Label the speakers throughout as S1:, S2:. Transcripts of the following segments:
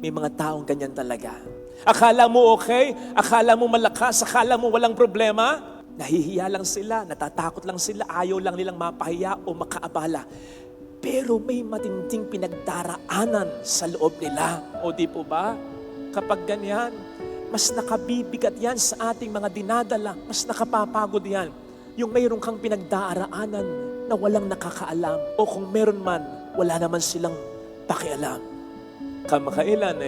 S1: May mga taong ganyan talaga. Akala mo okay, akala mo malakas, akala mo walang problema, nahihiya lang sila, natatakot lang sila, ayaw lang nilang mapahiya o makaabala. Pero may matinding pinagdaraanan sa loob nila. O di po ba? Kapag ganyan, mas nakabibigat yan sa ating mga dinadala, mas nakapapagod yan. Yung mayroon kang pinagdaraanan na walang nakakaalam, o kung meron man, wala naman silang pakialam. Kamakailan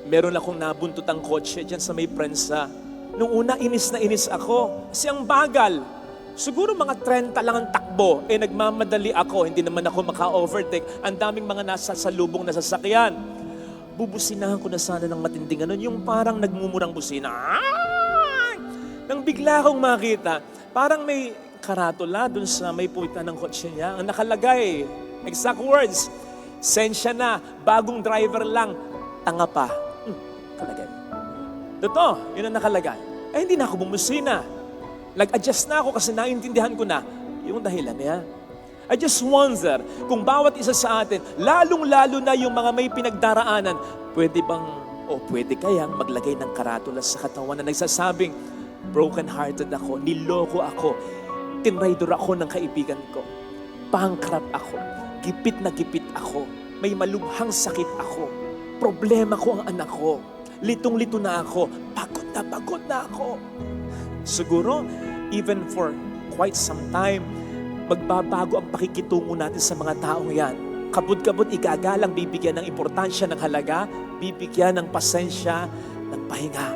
S1: meron akong nabuntutang kotse dyan sa may prensa. Nung una, inis na inis ako. Kasi ang bagal. Siguro mga 30 lang ang takbo. Nagmamadali ako. Hindi naman ako maka-overtake. Ang daming mga nasa salubong na sasakyan. Bubusinahan ko na sana ng matinding yung parang nagmumurang busina. Nang bigla akong makita, parang may karatula dun sa may puwitan ng kotse niya. Ang nakalagay, exact words, sensya na, bagong driver lang, tanga pa. Kalagay. Totoo, yun ang nakalagay. Hindi na ako bumusina. Nag-adjust na ako kasi naintindihan ko na yung dahilan niya. I just wonder kung bawat isa sa atin, lalong-lalo na yung mga may pinagdaraanan, pwede bang, o pwede kayang maglagay ng karatula sa katawan na nagsasabing, broken-hearted ako, niloko ako, tinraidor ako ng kaibigan ko, bankrupt ako, gipit na gipit ako, may malubhang sakit ako, problema ko ang anak ko, litong-lito na ako, pagod na ako. Siguro, even for quite some time, magbabago ang pakikitungo natin sa mga taong yan. Kabud-kabud igagalang, bibigyan ng importansya ng halaga, bibigyan ng pasensya, ng pahinga.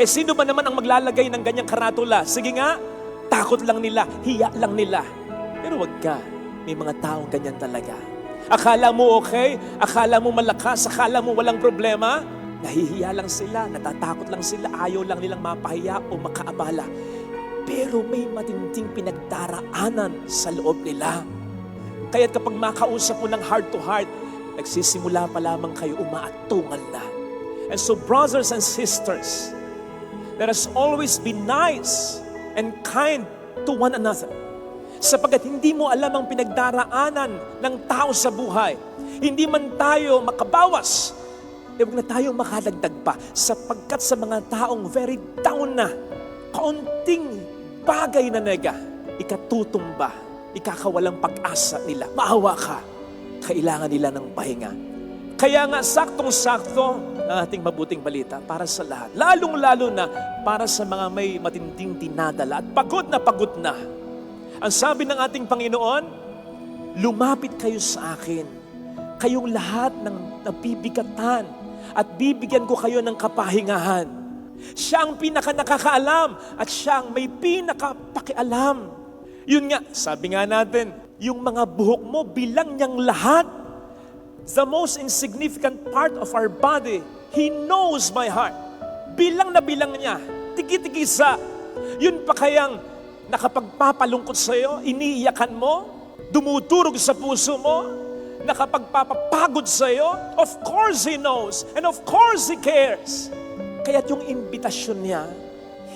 S1: Sino ba naman ang maglalagay ng ganyang karatula? Sige nga, takot lang nila, hiya lang nila. Pero wag ka, may mga taong ganyan talaga. Akala mo okay, akala mo malakas, akala mo walang problema, nahihiya lang sila, natatakot lang sila, ayaw lang nilang mapahiya o makaabala. Pero may matinding pinagdaraanan sa loob nila. Kaya't kapag makausap mo ng heart to heart, nagsisimula pa lamang kayo umaatungal na. And so brothers and sisters, let us always be nice and kind to one another. Sapagkat hindi mo alam ang pinagdaraanan ng tao sa buhay. Hindi man tayo makabawas, huwag na tayo makadagdag pa. Sapagkat sa mga taong very down na, kaunting bagay na nega, ikatutumba, ikakawalang pag-asa nila. Maawa ka, kailangan nila ng pahinga. Kaya nga, saktong-sakto ang ating mabuting balita para sa lahat. Lalong-lalo na para sa mga may matinding dinadala at pagod na. Ang sabi ng ating Panginoon, lumapit kayo sa akin, kayong lahat ng nabibigatan, at bibigyan ko kayo ng kapahingahan. Siya ang pinaka-nakakaalam at siya ang may pinaka-pakialam. Yun nga, sabi nga natin, yung mga buhok mo bilang niyang lahat. The most insignificant part of our body, He knows my heart. Bilang na bilang niya, tiki-tikisa. Yun pa kayang nakapagpapalungkot sa iyo, iniiyakan mo, dumudurog sa puso mo, nakapagpapapagod sa iyo, of course He knows, and of course He cares. Kaya't yung imbitasyon niya,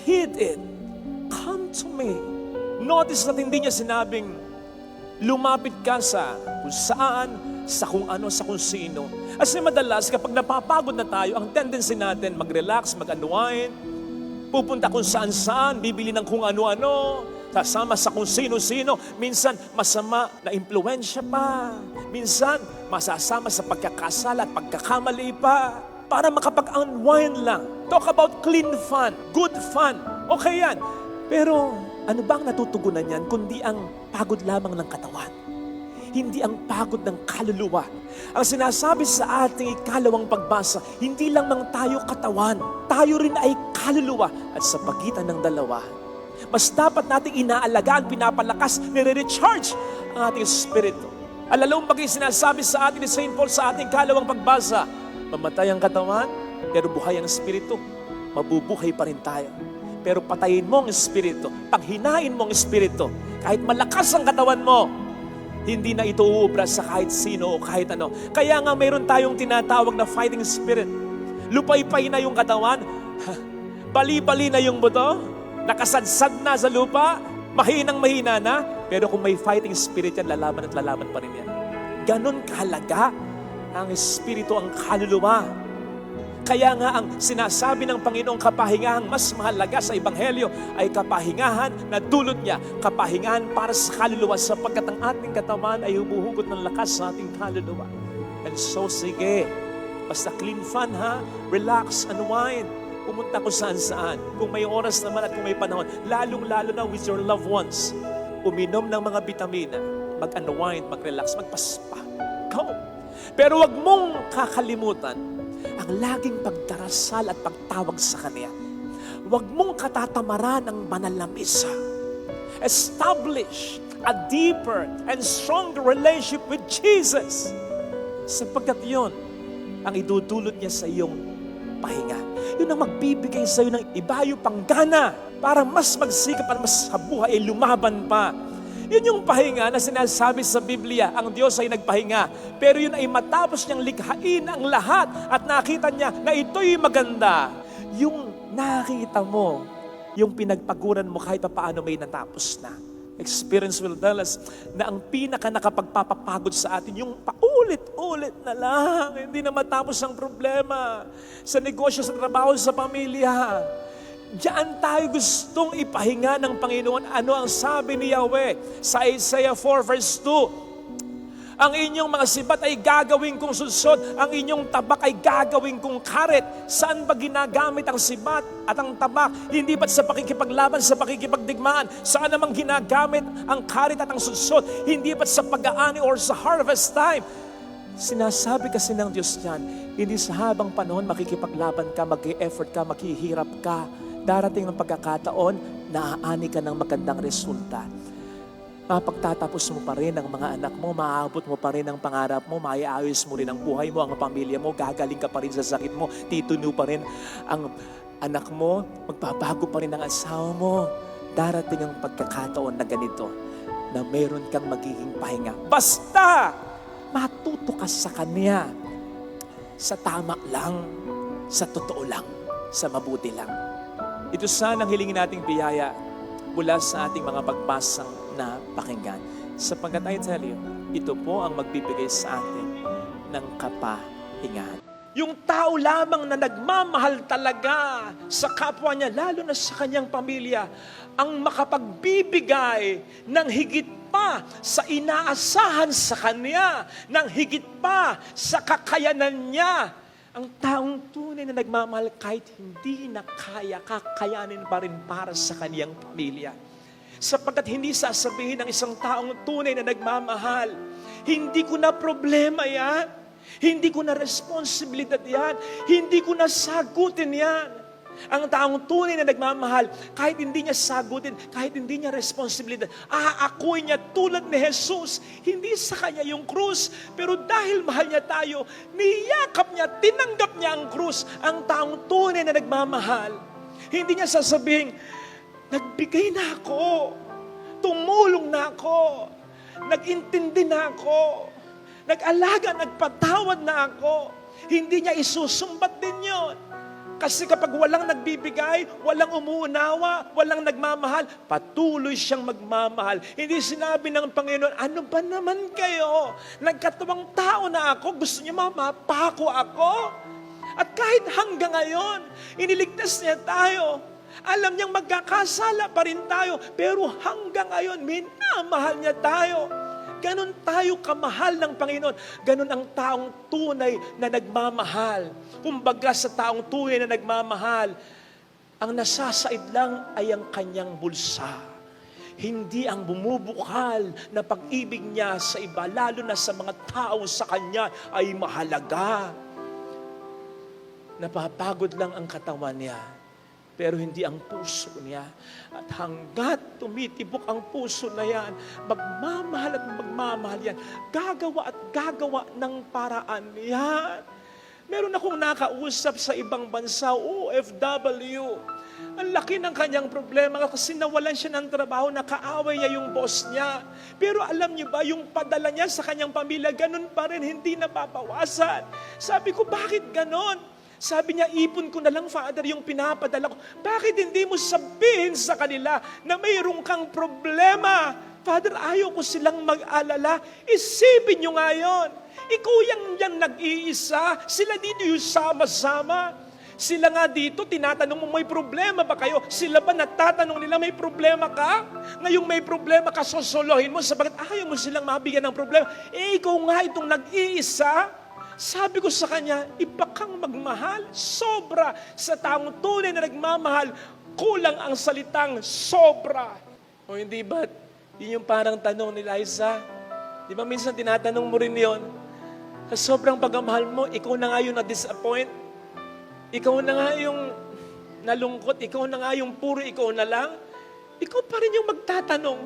S1: heed it, come to me. Notice na hindi niya sinabing, lumapit ka sa kung saan, sa kung ano, sa kung sino. Kasi madalas, kapag napapagod na tayo, ang tendency natin, mag-relax, mag-unwind, pupunta kung saan-saan, bibili ng kung ano-ano, kasama sa kung sino-sino, minsan masama na impluensya pa, minsan masasama sa pagkakasala at pagkakamali pa, para makapag-unwind lang. Talk about clean fun, good fun, okay yan. Pero ano ba ang natutugunan yan, kundi ang pagod lamang ng katawan? Hindi ang pagod ng kaluluwa. Ang sinasabi sa ating ikalawang pagbasa, hindi lang mang tayo katawan, tayo rin ay kaluluwa. At sa pagitan ng dalawa, mas dapat nating inaalagaan, pinapalakas, nire-recharge ang ating espiritu. Alalong bagay sinasabi sa atin ni St. Paul sa ating ikalawang pagbasa, mamatay ang katawan, pero buhay ang espiritu, mabubuhay pa rin tayo. Pero patayin mo ang espiritu, panghinain mo ang espiritu, kahit malakas ang katawan mo, hindi na ito uubra sa kahit sino o kahit ano. Kaya nga mayroon tayong tinatawag na fighting spirit. Lupay-pay na yung katawan, bali-bali na yung buto, nakasadsad na sa lupa, mahinang-mahina na, pero kung may fighting spirit yan, lalaban at lalaban pa rin yan. Ganon kahalaga ang espiritu, ang kaluluwa Kaya nga ang sinasabi ng Panginoong kapahingahang mas mahalaga sa Ebanghelyo ay kapahingahan na dulot niya, kapahingahan para sa kaluluwa sapagkat ang ating katawan ay humuhugot ng lakas sa ating kaluluwa. And so sige, basta clean fun ha, relax, unwind, pumunta ko saan-saan. Kung may oras naman at kung may panahon, lalong-lalo na with your loved ones, uminom ng mga bitamina, mag-unwind, mag-relax, magpaspa. Go! Pero wag mong kakalimutan ang laging pagdarasal at pagtawag sa Kanya. Wag mong katatamaran ang banal na misa. Establish a deeper and stronger relationship with Jesus. Sapagkat yun ang idudulot niya sa iyong pahinga. Yun ang magbibigay sa iyo ng ibayo pang gana para mas magsikap at mas sa buhay ay lumaban pa. Yun yung pahinga na sinasabi sa Biblia, ang Diyos ay nagpahinga. Pero yun ay matapos niyang likhain ang lahat at nakita niya na ito'y maganda. Yung nakita mo, yung pinagpaguran mo kahit pa paano may natapos na. Experience will tell us na ang pinaka nakapagpapapagod sa atin, yung paulit-ulit na lang, hindi na matapos ang problema. Sa negosyo, sa trabaho, sa pamilya. Diyan tayo gustong ipahinga ng Panginoon. Ano ang sabi ni Yahweh sa Isaiah 4 verse 2? Ang inyong mga sibat ay gagawin kong sunsod, ang inyong tabak ay gagawin kong karet. Saan ba ginagamit ang sibat at ang tabak? Hindi ba't sa pakikipaglaban, sa pakikipagdigmaan? Saan namang ginagamit ang karet at ang sunsod? Hindi ba't sa pag-aani or sa harvest time? Sinasabi kasi ng Diyos niyan, hindi sa habang panahon makikipaglaban ka, mag-e-effort ka, maghihirap ka. Darating ng pagkakataon, naaani ka ng magandang resulta. Mapagtatapos mo pa rin ang mga anak mo, maaabot mo pa rin ang pangarap mo, maiayos mo rin ang buhay mo, ang pamilya mo, gagaling ka pa rin sa sakit mo, tituno pa rin ang anak mo, magbabago pa rin ang asawa mo. Darating ang pagkakataon na ganito, na mayroon kang magiging pahinga. Basta matuto ka sa Kanya, sa tama lang, sa totoo lang, sa mabuti lang. Ito sana ang hilingin nating biyaya mula sa ating mga pagbasang na pakinggan. Sapagkat I tell you, ito po ang magbibigay sa atin ng kapahingahan. Yung tao lamang na nagmamahal talaga sa kapwa niya, lalo na sa kanyang pamilya, ang makapagbibigay ng higit pa sa inaasahan sa kanya, ng higit pa sa kakayanan niya. Ang taong tunay na nagmamahal kahit hindi na kaya, kakayanin pa rin para sa kaniyang pamilya. Sapagkat hindi sasabihin ng isang taong tunay na nagmamahal, hindi ko na problema yan, hindi ko na responsibilidad yan, hindi ko na sagutin yan. Ang taong tunay na nagmamahal, kahit hindi niya sagutin, kahit hindi niya responsibilidad, aakuin niya tulad ni Jesus. Hindi sa kanya yung krus, pero dahil mahal niya tayo, niyakap niya, tinanggap niya ang krus. Ang taong tunay na nagmamahal, hindi niya sasabihin, nagbigay na ako, tumulong na ako, nag-intindi na ako, nag-alaga, nagpatawad na ako. Hindi niya isusumbat din yun. Kasi kapag walang nagbibigay, walang umuunawa, walang nagmamahal, patuloy siyang magmamahal. Hindi sinabi ng Panginoon, ano ba naman kayo? Nagkatawang tao na ako, gusto niyo mapako ako? At kahit hanggang ngayon, iniligtas niya tayo. Alam niyang magkakasala pa rin tayo, pero hanggang ngayon, minamahal niya tayo. Ganon tayo kamahal ng Panginoon. Ganon ang taong tunay na nagmamahal. Kumbaga sa taong tunay na nagmamahal, ang nasasaid lang ay ang kanyang bulsa. Hindi ang bumubukal na pag-ibig niya sa iba, lalo na sa mga tao sa kanya ay mahalaga. Napapagod lang ang katawan niya, pero hindi ang puso niya. At hanggat tumitibok ang puso na yan, magmamahal at magmamahal yan. Gagawa at gagawa ng paraan yan. Meron akong nakausap sa ibang bansa, OFW. Ang laki ng kanyang problema kasi nawalan siya ng trabaho, nakaaway niya yung boss niya. Pero alam niyo ba, yung padala niya sa kanyang pamilya, ganun pa rin, hindi napapawasan. Sabi ko, bakit ganun? Sabi niya, ipon ko na lang, Father, yung pinapadala ko. Bakit hindi mo sabihin sa kanila na mayroong kang problema? Father, ayaw ko silang mag-alala. Isipin nyo nga yun. Ikaw yan nag-iisa. Sila dito yung sama-sama. Sila nga dito, tinatanong mo, may problema ba kayo? Sila ba natatanong nila, may problema ka? Ngayong may problema ka, sosolohin mo, sabagat ayaw mo silang mabigyan ng problema. Ikaw nga itong nag-iisa. Sabi ko sa kanya, iba kang magmahal, sobra. Sa taong tunay na nagmamahal, kulang ang salitang sobra. O hindi ba? Yun yung parang tanong ni Liza. Di ba minsan tinatanong mo rin yun? Sa sobrang pagmamahal mo, ikaw na nga yung na-disappoint. Ikaw na nga yung nalungkot. Ikaw na nga yung puro ikaw na lang. Ikaw pa rin yung magtatanong.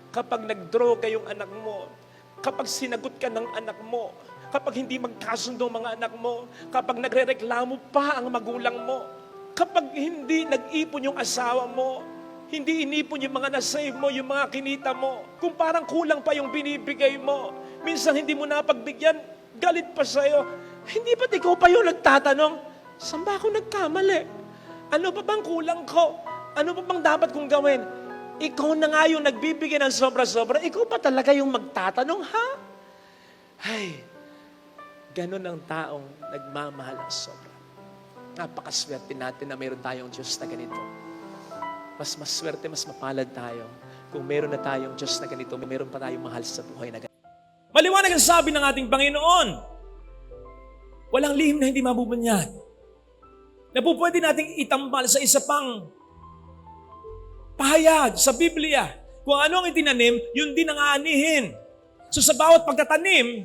S1: Kapag nag-draw kayong anak mo, kapag sinagot ka ng anak mo, kapag hindi magkasundo mga anak mo, kapag nagrereklamo pa ang magulang mo, kapag hindi nag-ipon yung asawa mo, hindi inipon yung mga nasave mo, yung mga kinita mo, kung parang kulang pa yung binibigay mo, minsan hindi mo napagbigyan, galit pa sa'yo, hindi ba't ikaw pa yung nagtatanong, saan ba ako nagkamali? Ano pa bang kulang ko? Ano pa bang dapat kong gawin? Ikaw na nga yung nagbibigay ng sobra-sobra, ikaw pa talaga yung magtatanong, ha? Ay, ganun ang taong nagmamahal ng sobra. Napakaswerte natin na mayroon tayong Diyos na ganito. Mas maswerte, mas mapalad tayo kung mayroon na tayong Diyos na ganito, mayroon pa tayong mahal sa buhay na ganito. Maliwanag ang sabi ng ating Panginoon, walang lihim na hindi mabubunyag. Na po pwede nating itambal sa isa pang pahayag sa Biblia. Kung ano ang itinanim, yun din ang aanihin. So sa bawat pagtatanim,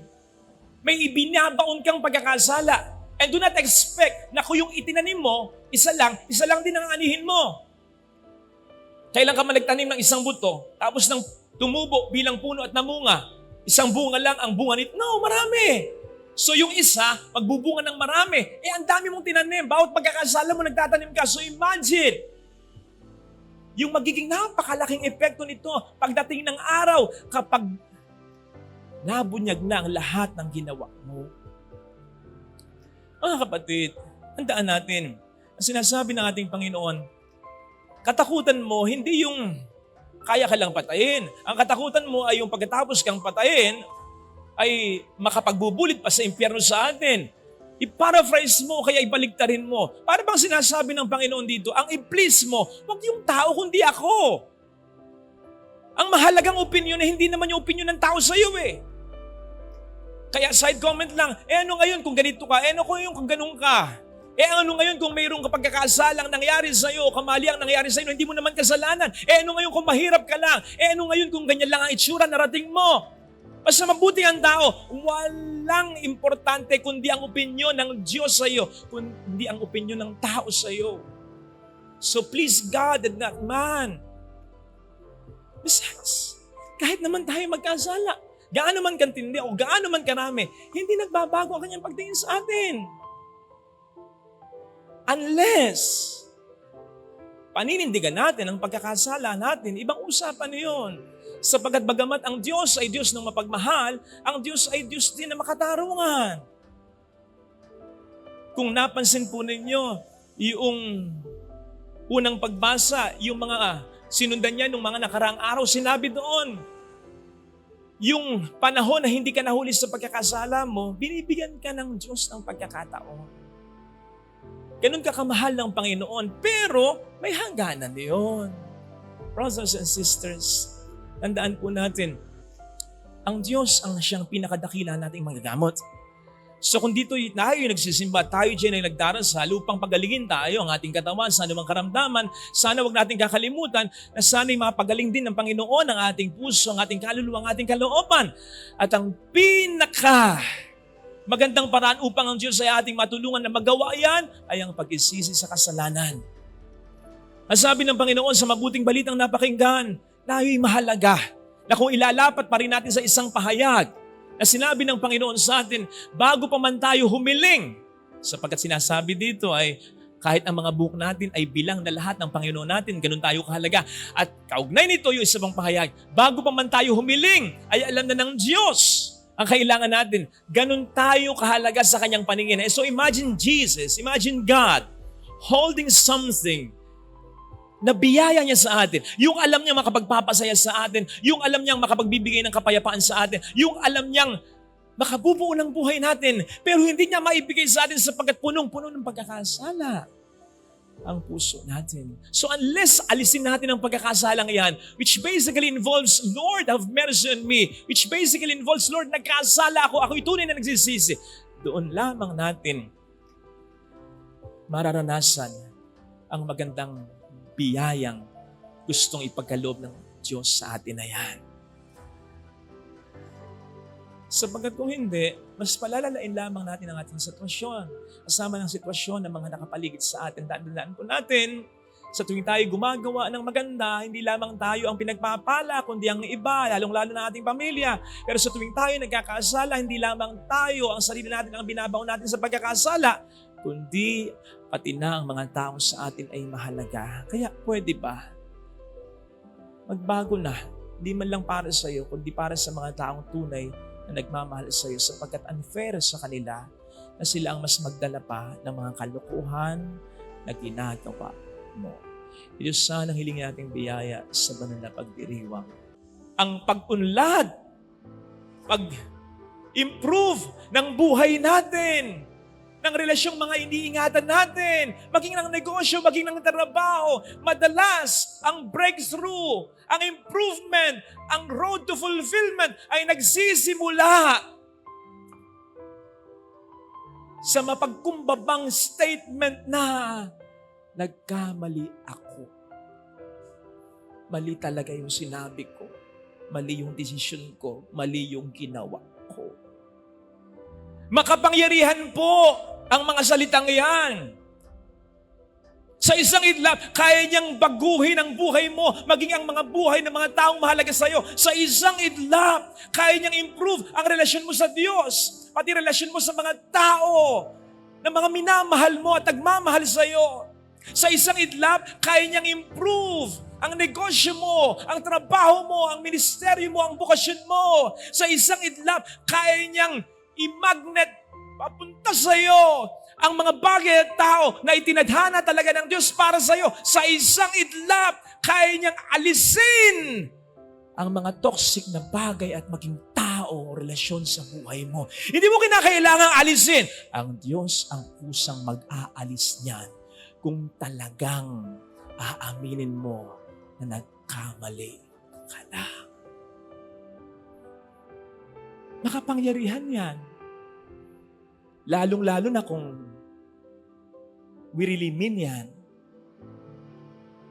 S1: may ibinabaon kang pagkakasala. And do not expect na kung yung itinanim mo, isa lang din ang aanihin mo. Kailan ka man nagtanim ng isang buto, tapos nang tumubo bilang puno at namunga, isang bunga lang ang bunga nito. No, marami. So yung isa, magbubunga ng marami. Ang dami mong tinanim. Bawat pagkakasala mo, nagtatanim ka. So imagine, yung magiging napakalaking epekto nito pagdating ng araw kapag nabunyag na ang lahat ng ginawa mo. Mga kapatid, handaan natin. Ang sinasabi ng ating Panginoon, katakutan mo, hindi yung kaya ka lang patayin. Ang katakutan mo ay yung pagkatapos kang patayin, ay makapagbubulit pa sa impyerno sa atin. I-paraphrase mo, kaya ibaligtarin mo. Para bang sinasabi ng Panginoon dito, ang i-please mo, wag yung tao kundi ako. Ang mahalagang opinion na hindi naman yung opinion ng tao sa iyo eh. Kaya side comment lang, ano ngayon kung ganito ka? Ano ngayon kung ganun ka? Ano ngayon kung mayroong kapagkakasalang nangyari sa'yo, kamali ang nangyari sa'yo, hindi mo naman kasalanan? Ano ngayon kung mahirap ka lang? Ano ngayon kung ganyan lang ang itsura narating mo? Basta mabuti ang tao, walang importante kundi ang opinyon ng Diyos sa'yo, kundi ang opinyon ng tao sa'yo. So please God and not man. Besides, kahit naman tayo magkasala, gaano man kantindi o gaano man karami, hindi nagbabago ang kanyang pagtingin sa atin. Unless, paninindigan natin ang pagkakasala natin, ibang usapan yun. Sapagkat bagamat ang Diyos ay Diyos ng mapagmahal, ang Diyos ay Diyos din na makatarungan. Kung napansin po ninyo, yung unang pagbasa, yung mga sinundan niya nung mga nakaraang araw, sinabi doon, yung panahon na hindi ka nahuli sa pagkakasala mo, binibigyan ka ng Diyos ng pagkakataon. Ganun ka kamahal ng Panginoon, pero may hangganan yun. Brothers and sisters, tandaan po natin, ang Diyos ang siyang pinakadakila nating magagamot. So kung dito tayo nagsisimba, tayo dyan ay nagdarasal upang pagalingin tayo ang ating katawan sa anumang karamdaman, sana wag natin kakalimutan na sana'y mapagaling din ng Panginoon ang ating puso, ang ating kaluluwa, ang ating kalooban. At ang magandang paraan upang ang Diyos ay ating matulungan na magawa yan ay ang pag-isisi sa kasalanan. Ang sabi ng Panginoon sa mabuting balitang napakinggan, tayo'y mahalaga na kung ilalapat pa rin natin sa isang pahayag na sinabi ng Panginoon sa atin, bago pa man tayo humiling, sapagkat sinasabi dito ay kahit ang mga buhok natin ay bilang na lahat ng Panginoon natin, ganun tayo kahalaga. At kaugnay nito yung isa pang pahayag, bago pa man tayo humiling, ay alam na ng Diyos ang kailangan natin. Ganun tayo kahalaga sa kanyang paningin. So imagine Jesus, imagine God holding something na biyaya niya sa atin, yung alam niyang makapagpapasaya sa atin, yung alam niyang makapagbibigay ng kapayapaan sa atin, yung alam niyang makabubuo ng buhay natin, pero hindi niya maibigay sa atin sapagkat punong-puno ng pagkakasala ang puso natin. So unless alisin natin ang pagkakasalang yan, which basically involves, Lord, have mercy on me, which basically involves, Lord, nagkasala ako'y tunay na nagsisisi, doon lamang natin mararanasan ang magandang biyayang gustong ipagkaloob ng Diyos sa atin na yan. Sapagkat kung hindi, mas palalalain lamang natin ang ating sitwasyon. Kasama ng sitwasyon ng mga nakapaligid sa atin. Tandaan po natin, sa tuwing tayo gumagawa ng maganda, hindi lamang tayo ang pinagpapala, kundi ang iba, lalong-lalo na ating pamilya. Pero sa tuwing tayo nagkakasala, hindi lamang tayo, ang sarili natin ang binabaw natin sa pagkakasala, kundi pati na ang mga tao sa atin ay mahalaga. Kaya pwede ba? Magbago na. Hindi man lang para sa iyo, kundi para sa mga taong tunay na nagmamahal sa iyo sapagkat unfair sa kanila na sila ang mas magdala pa ng mga kalukuhan na ginagawa mo. Diyos, sana hilingin nating biyaya sa banal na pagdiriwang. Ang pag-unlad, pag-improve ng buhay natin, ng relasyong mga iniingatan natin, maging ng negosyo, maging ng trabaho, madalas ang breakthrough, ang improvement, ang road to fulfillment ay nagsisimula sa mapagkumbabang statement na nagkamali ako. Mali talaga yung sinabi ko. Mali yung desisyon ko. Mali yung ginawa ko. Makapangyarihan po ang mga salitang yan. Sa isang idlap, kaya niyang baguhin ang buhay mo, maging ang mga buhay ng mga taong mahalaga sa iyo. Sa isang idlap, kaya niyang improve ang relasyon mo sa Diyos, pati relasyon mo sa mga tao na mga minamahal mo at nagmamahal sa iyo. Sa isang idlap, kaya niyang improve ang negosyo mo, ang trabaho mo, ang ministeryo mo, ang bukasyon mo. Sa isang idlap, kaya niyang i-magnet papunta sa iyo ang mga bagay at tao na itinadhana talaga ng Diyos para sa iyo. Sa isang idlap, kaya niyang alisin ang mga toxic na bagay at maging tao o relasyon sa buhay mo. Hindi mo kinakailangang alisin. Ang Diyos ang kusang mag-aalis niyan kung talagang aaminin mo na nagkamali ka na. Makapangyarihan yan. Lalong-lalo na kung we really mean yan.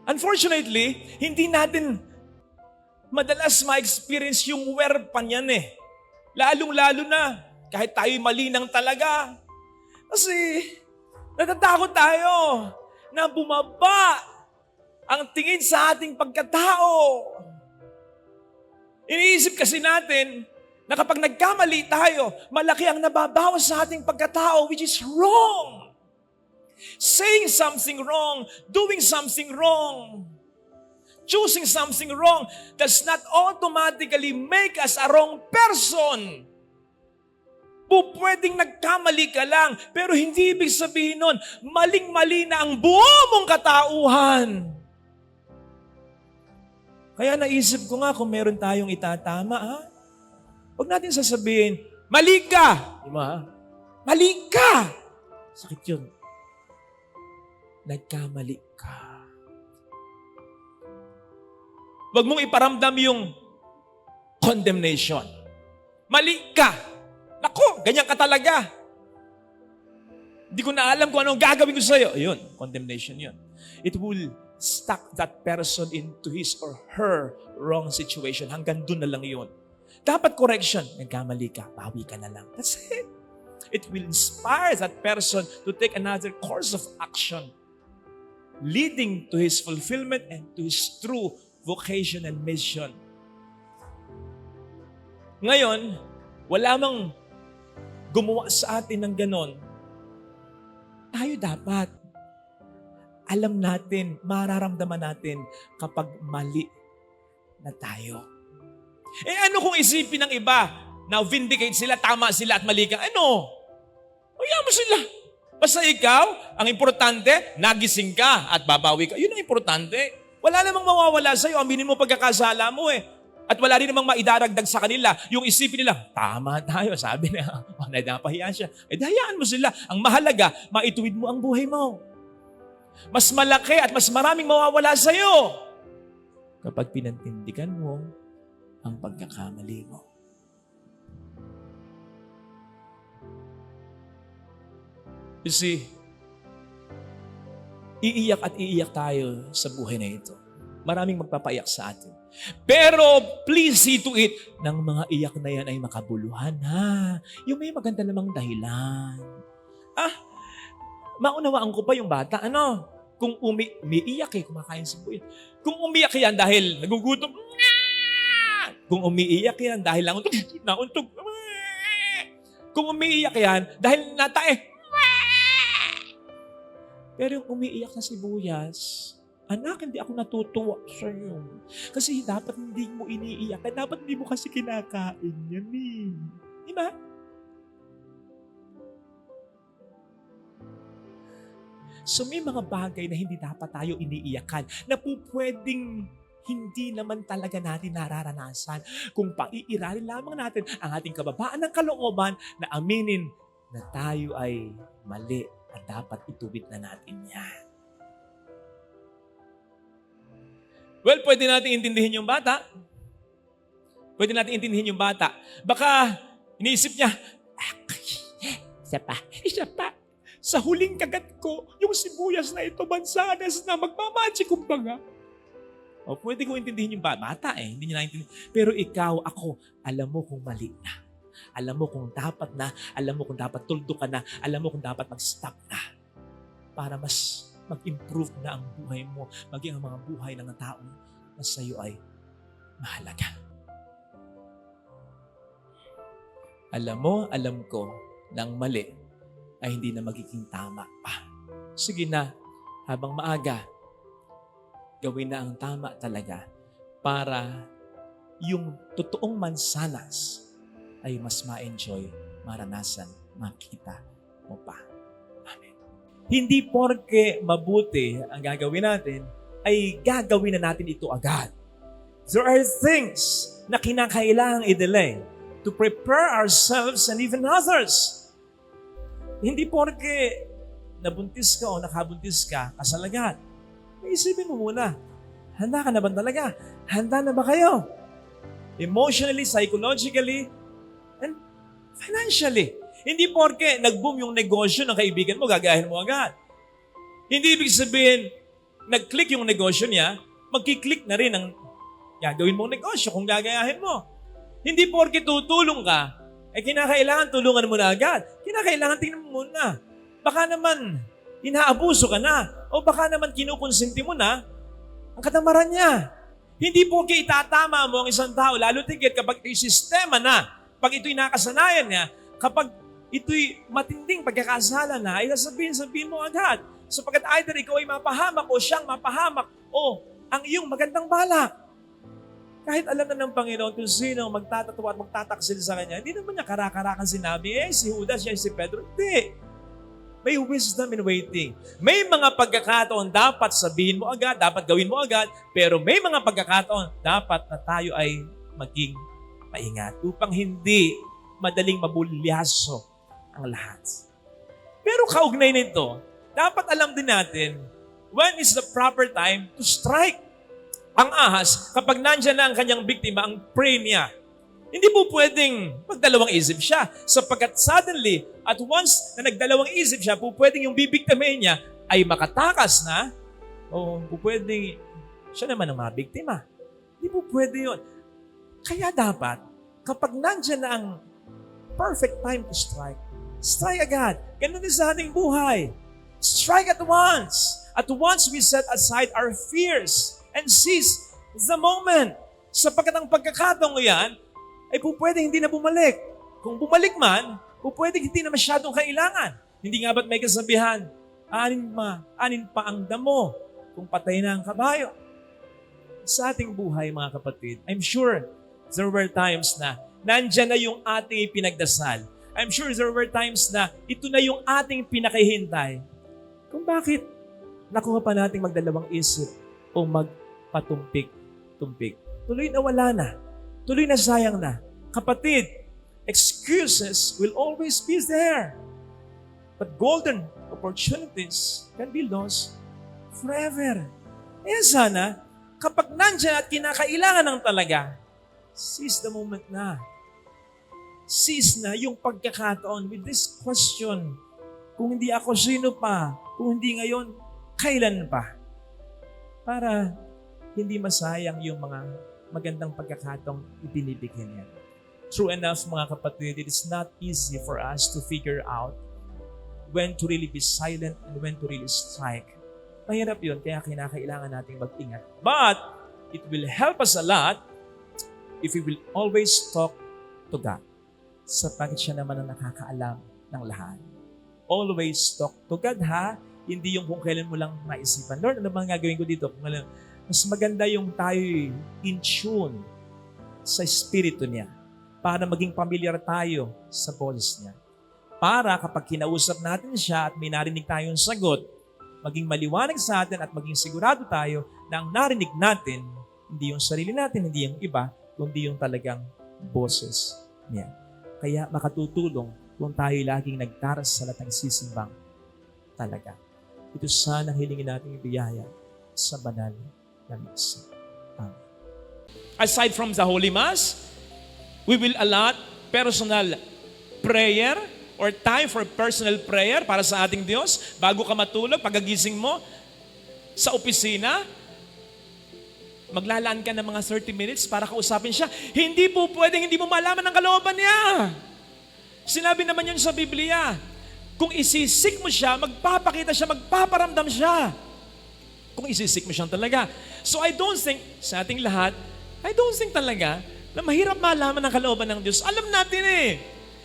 S1: Unfortunately, hindi natin madalas ma-experience yung werpan yan eh. Lalong-lalo na kahit tayo malinang talaga. Kasi natatakot tayo na bumaba ang tingin sa ating pagkatao. Iniisip kasi natin na kapag nagkamali tayo, malaki ang nababawas sa ating pagkatao, which is wrong. Saying something wrong, doing something wrong, choosing something wrong does not automatically make us a wrong person. Pwedeng nagkamali ka lang, pero hindi ibig sabihin nun, maling-mali na ang buo mong katauhan. Kaya naisip ko nga kung meron tayong itatama, huwag natin sasabihin, mali ka! Diba? Mali ka! Sakit yun. Nagkamali ka. Huwag mong iparamdam yung condemnation. Mali ka! Naku, ganyan ka talaga. Hindi ko na alam kung anong gagawin ko sa'yo. Ayun, condemnation yun. It will stuck that person into his or her wrong situation. Hanggang doon na lang yun. Dapat correction. Nagkamali ka, bawi ka na lang. That's it. It will inspire that person to take another course of action, leading to his fulfillment and to his true vocation and mission. Ngayon, wala mang gumawa sa atin ng ganon. Tayo dapat alam natin, mararamdaman natin kapag mali na tayo. Ano kung isipin ng iba na vindicate sila, tama sila at mali ka? Ano? Hayaan mo sila. Basta ikaw, ang importante, nagising ka at babawi ka. Yun ang importante. Wala namang mawawala sa'yo. Aminin mo pagkakasala mo eh. At wala rin namang maidaragdag sa kanila. Yung isipin nila, tama tayo. Sabi niya, napahiya siya. Hayaan mo sila. Ang mahalaga, maituwid mo ang buhay mo. Mas malaki at mas maraming mawawala sa'yo kapag pinantindigan mo ang pagkakamali mo. You see, iiyak at iiyak tayo sa buhay na ito. Maraming magpapaiyak sa atin. Pero please see to it, ng mga iyak na yan ay makabuluhan ha. Yung may maganda namang dahilan. Maunawaan ko pa yung bata, Kung umiiyak kumakain si Buya. Kung umiyak yan dahil nagugutom, kung umiiyak yan dahil nauntog, kung umiiyak yan dahil natae, pero yung umiiyak na sibuyas, anak, hindi ako natutuwa sa iyo. Kasi dapat hindi mo iniiyak. Dapat hindi mo kasi kinakain yan eh. Di ba? So may mga bagay na hindi dapat tayo iniiyakan na pwedeng hindi naman talaga natin nararanasan kung paiiralin lamang natin ang ating kababaan ng kalooban na aminin na tayo ay mali at dapat itubit na natin yan. Well, pwede natin intindihin yung bata. Pwede natin intindihin yung bata. Baka iniisip niya, isa pa. Sa huling kagat ko, yung sibuyas na ito, bansanas na, magmamagic kumbaga. O pwede ko intindihin yung bata hindi niya naintindihin. Pero ikaw, ako, alam mo kung mali na. Alam mo kung dapat na, alam mo kung dapat tuldo ka na, alam mo kung dapat mag-stop na. Para mas mag-improve na ang buhay mo, maging ang mga buhay ng tao na sa iyo ay mahalaga. Alam mo, alam ko, nang mali ay hindi na magiging tama pa. Sige na, habang maaga, gawin na ang tama talaga para yung totoong mansanas ay mas ma-enjoy, maranasan, makita mo pa. Amen. Hindi porke mabuti ang gagawin natin, ay gagawin na natin ito agad. There are things na kinakailangang i-delay to prepare ourselves and even others. Hindi porke nabuntis ka o nakabuntis ka, kasalagad. Isipin mo muna, handa ka na ba talaga? Handa na ba kayo? Emotionally, psychologically, and financially. Hindi porke nag-boom yung negosyo ng kaibigan mo, gagayahin mo agad. Hindi ibig sabihin, nag-click yung negosyo niya, magkiklik na rin ang gagawin mong negosyo kung gagayahin mo. Hindi porke tutulong ka, kinakailangan tulungan mo na agad. Kinakailangan tingnan mo muna. Baka naman, inaabuso ka na. O baka naman kinukonsinti mo na ang katamaran niya. Hindi porke itatama mo ang isang tao, lalo tigit kapag ito'y sistema na, pag ito'y nakasanayan niya, kapag ito'y matinding pagkakasala na, ay sabihin mo agad. Sapagkat either ikaw ay mapahamak o siyang mapahamak o ang iyong magandang balak. Kahit alam na ng Panginoon kung sino magtatatawa at magtataksil sa Kanya, hindi naman niya karakarakan sinabi, si Judas, si Pedro. Hindi. May wisdom in waiting. May mga pagkakataon dapat sabihin mo agad, dapat gawin mo agad, pero may mga pagkakataon dapat na tayo ay maging maingat upang hindi madaling mabulyaso ang lahat. Pero kaugnay nito, dapat alam din natin when is the proper time to strike. Ang ahas, kapag nandyan na ang kanyang biktima, ang prey niya, hindi po pwedeng magdalawang isip siya. Sapagkat suddenly, at once na nagdalawang isip siya, po pwedeng yung bibiktimahin niya ay makatakas na, o po pwedeng siya naman ang mabiktima. Hindi po pwede yun. Kaya dapat, kapag nandyan na ang perfect time to strike, strike agad. Ganun din sa ating buhay. Strike at once. At once we set aside our fears and seize the moment. Sapagkat ang pagkakataong yan, ay po pwedeng hindi na bumalik. Kung bumalik man, po pwedeng hindi na masyadong kailangan. Hindi nga ba't may kasabihan, anin pa ang damo kung patay na ang kabayo. Sa ating buhay, mga kapatid, I'm sure there were times na nandyan na yung ating pinagdasal. I'm sure there were times na ito na yung ating pinakahintay. Kung bakit nakuha pa nating magdalawang isip o patumpik-tumpik. Tuloy na wala na. Tuloy na sayang na. Kapatid, excuses will always be there. But golden opportunities can be lost forever. Kaya sana, kapag nandyan at kinakailangan ng talaga, seize the moment na. Seize na yung pagkakataon with this question. Kung hindi ako, sino pa? Kung hindi ngayon, kailan pa? Para hindi masayang yung mga magandang pagkakataong ibinibigay niya. True enough, mga kapatid, it is not easy for us to figure out when to really be silent and when to really strike. Mahirap yun, kaya kinakailangan nating mag-ingat. But, it will help us a lot if we will always talk to God. Sapagkat siya naman ang nakakaalam ng lahat. Always talk to God, ha? Hindi yung kung kailan mo lang maisipan. Lord, ano bang gagawin ko dito? Mas maganda yung tayo in tune sa Espiritu niya para maging familiar tayo sa boses niya. Para kapag kinausap natin siya at may narinig tayong sagot, maging maliwanag sa atin at maging sigurado tayo na ang narinig natin, hindi yung sarili natin, hindi yung iba, kundi yung talagang boses niya. Kaya makatutulong kung tayo laging nagdarasal at nagsisimbang talaga. Ito sana hilingin natin yung biyaya sa banal na misa. Amen. Aside from the Holy Mass, we will allot personal prayer or time for personal prayer para sa ating Diyos. Bago ka matulog, pagagising mo, sa opisina, maglalaan ka ng mga 30 minutes para kausapin siya. Hindi po pwedeng hindi mo malaman ang kalooban niya. Sinabi naman yun sa Biblia. Kung isisik mo siya, magpapakita siya, magpaparamdam siya. Kung isisik mo siya talaga. So I don't think, sa ating lahat, I don't think talaga na mahirap malaman ang kalooban ng Diyos. Alam natin eh.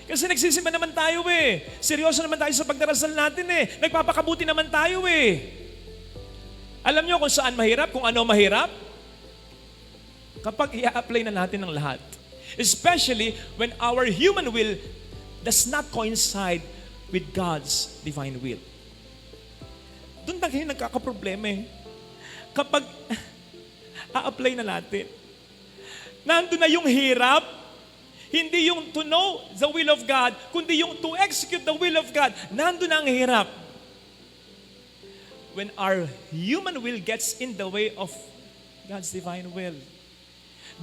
S1: Kasi nagsisimba naman tayo eh. Seryoso naman tayo sa pagdarasal natin eh. Nagpapakabuti naman tayo eh. Alam niyo kung saan mahirap, kung ano mahirap? Kapag i-apply na natin ang lahat. Especially when our human will does not coincide with God's divine will. Doon tayo nagkakaproblema eh. Kapag a-apply na natin, nandun na yung hirap, hindi yung to know the will of God, kundi yung to execute the will of God. Nandun na ang hirap. When our human will gets in the way of God's divine will,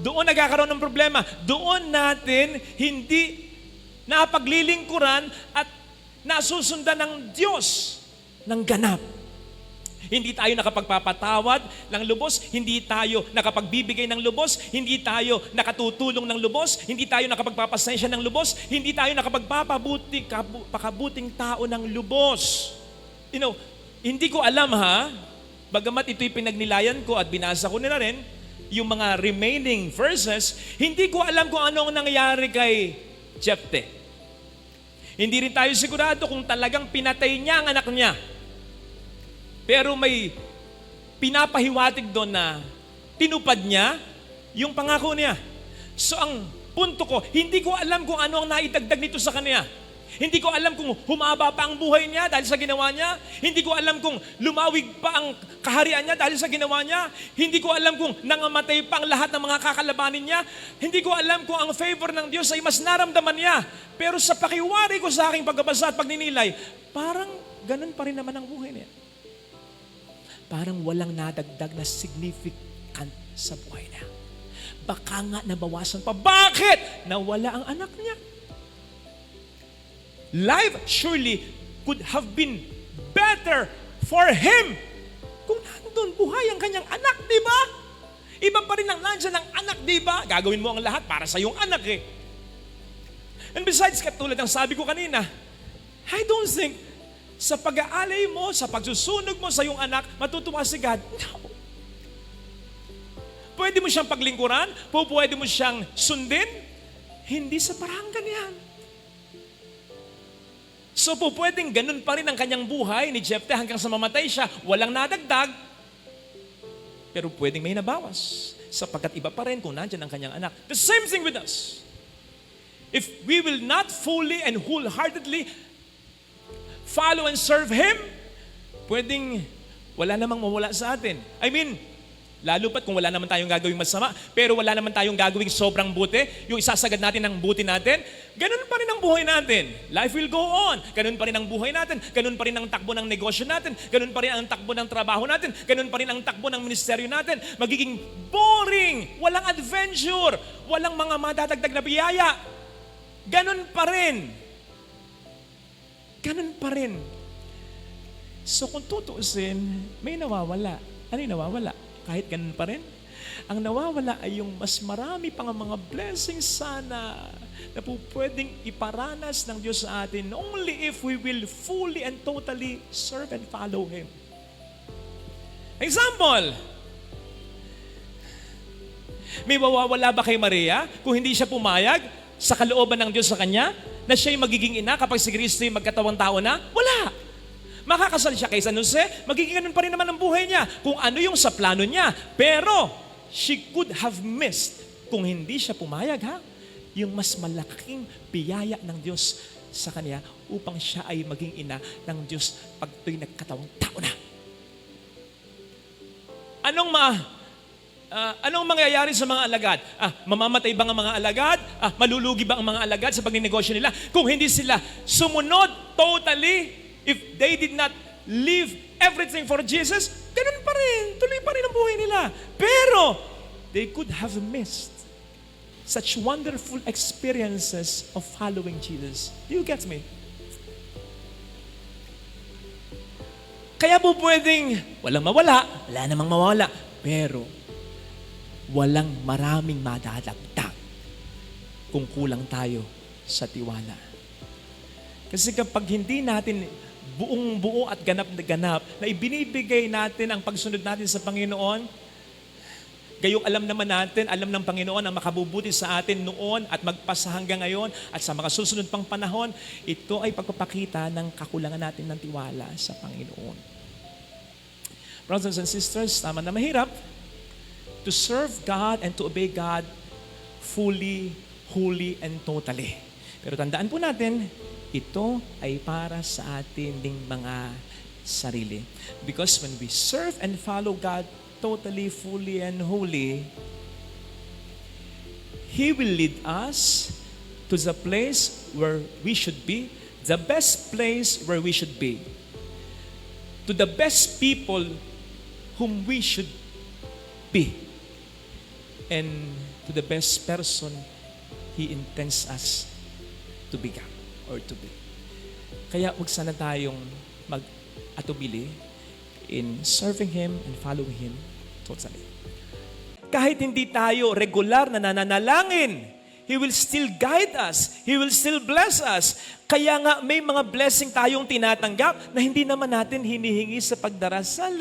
S1: doon nagkakaroon ng problema. Doon natin hindi napaglilingkuran at nasusundan ng Diyos ng ganap. Hindi tayo nakapagpapatawad ng lubos, hindi tayo nakapagbibigay ng lubos, hindi tayo nakatutulong ng lubos, hindi tayo nakapagpapasensya ng lubos, hindi tayo pakabuting tao ng lubos. You know, hindi ko alam ha, bagamat ito'y pinagnilayan ko at binasa ko nila rin, yung mga remaining verses, hindi ko alam kung ano ang nangyari kay Jepte. Hindi rin tayo sigurado kung talagang pinatay niya ang anak niya. Pero may pinapahiwatig doon na tinupad niya yung pangako niya. So ang punto ko, hindi ko alam kung ano ang naidagdag nito sa kanya. Hindi ko alam kung humaba pa ang buhay niya dahil sa ginawa niya. Hindi ko alam kung lumawig pa ang kaharian niya dahil sa ginawa niya. Hindi ko alam kung nangamatay pa ang lahat ng mga kakalabanin niya. Hindi ko alam kung ang favor ng Diyos ay mas naramdaman niya. Pero sa pakiwari ko sa aking pagbabasa at pagninilay, parang ganun pa rin naman ang buhay niya. Parang walang nadagdag na significant sa buhay niya. Baka nga nabawasan pa. Bakit? Nawala ang anak niya. Life surely could have been better for him kung nandun buhay ang kanyang anak, di ba? Iba pa rin ang nandyan ng anak, di ba? Gagawin mo ang lahat para sa iyong anak eh. And besides, katulad ng sabi ko kanina, I don't think sa pag-aalay mo, sa pagsusunog mo sa iyong anak, matutuwa si God. No. Pwede mo siyang paglingkuran, pwede mo siyang sundin, hindi sa parang ganyan. So pwedeng ganun pa rin ang kanyang buhay ni Jepte hanggang sa mamatay siya, walang nadagdag, pero pwedeng may nabawas sapagkat iba pa rin kung nandyan ang kanyang anak. The same thing with us. If we will not fully and wholeheartedly follow and serve Him, pwedeng wala namang mawala sa atin. I mean, Lalo pat kung wala naman tayong gagawing masama, pero wala naman tayong gagawing sobrang buti, yung isasagad natin ng buti natin, ganun pa rin ang buhay natin. Life will go on. Ganun pa rin ang buhay natin. Ganun pa rin ang takbo ng negosyo natin. Ganun pa rin ang takbo ng trabaho natin. Ganun pa rin ang takbo ng ministeryo natin. Magiging boring. Walang adventure. Walang mga madadagdag na biyaya. Ganun pa rin. Ganun pa rin. So kung tutuusin, may nawawala. Ano yung nawawala? Kahit ganun pa rin, ang nawawala ay yung mas marami pang mga blessings sana na po pwedeng iparanas ng Diyos sa atin only if we will fully and totally serve and follow Him. Example, may mawawala ba kay Maria kung hindi siya pumayag sa kalooban ng Diyos sa kanya na siya'y magiging ina kapag si Kristo'y magkatawang tao na? Wala! Makakasal siya kay San Jose, magiging ganun pa rin naman ang buhay niya kung ano yung sa plano niya. Pero, she could have missed kung hindi siya pumayag, yung mas malaking biyaya ng Diyos sa kanya upang siya ay maging ina ng Diyos pag ito'y nagkatawang tao na. Anong mangyayari sa mga alagad? Mamamatay ba ang mga alagad? Malulugi ba ang mga alagad sa pagninegosyo nila? Kung hindi sila sumunod totally, if they did not leave everything for Jesus, ganun pa rin. Tuloy pa rin ang buhay nila. Pero, they could have missed such wonderful experiences of following Jesus. Do you get me? Kaya po pwedeng walang mawala, wala namang mawala, pero walang maraming madadagdag kung kulang tayo sa tiwala. Kasi kapag hindi natin buong buo at ganap na ganap na ibinibigay natin ang pagsunod natin sa Panginoon, gayong alam naman natin, alam ng Panginoon ang makabubuti sa atin noon at magpasa hanggang ngayon at sa mga susunod pang panahon, ito ay pagpapakita ng kakulangan natin ng tiwala sa Panginoon. Brothers and sisters, tama na mahirap to serve God and to obey God fully, wholly, and totally. Pero tandaan po natin, ito ay para sa atin ding mga sarili. Because when we serve and follow God totally, fully, and wholly, He will lead us to the place where we should be, the best place where we should be, to the best people whom we should be, and to the best person He intends us to become or to be. Kaya huwag sana tayong mag-atubili in serving Him and following Him totally. Kahit hindi tayo regular na nananalangin, He will still guide us. He will still bless us. Kaya nga may mga blessing tayong tinatanggap na hindi naman natin hinihingi sa pagdarasal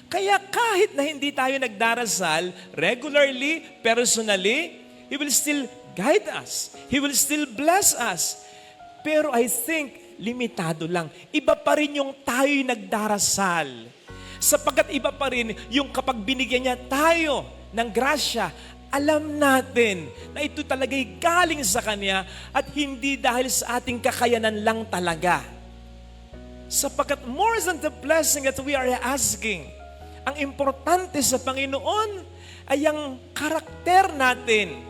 S1: Kaya kahit na hindi tayo nagdarasal regularly, personally, He will still guide us. He will still bless us. Pero I think, limitado lang. Iba pa rin yung tayo'y nagdarasal. Sapagkat iba pa rin yung kapag binigyan niya tayo ng grasya, alam natin na ito talaga'y galing sa Kanya at hindi dahil sa ating kakayanan lang talaga. Sapagkat more than the blessing that we are asking, ang importante sa Panginoon ay ang karakter natin.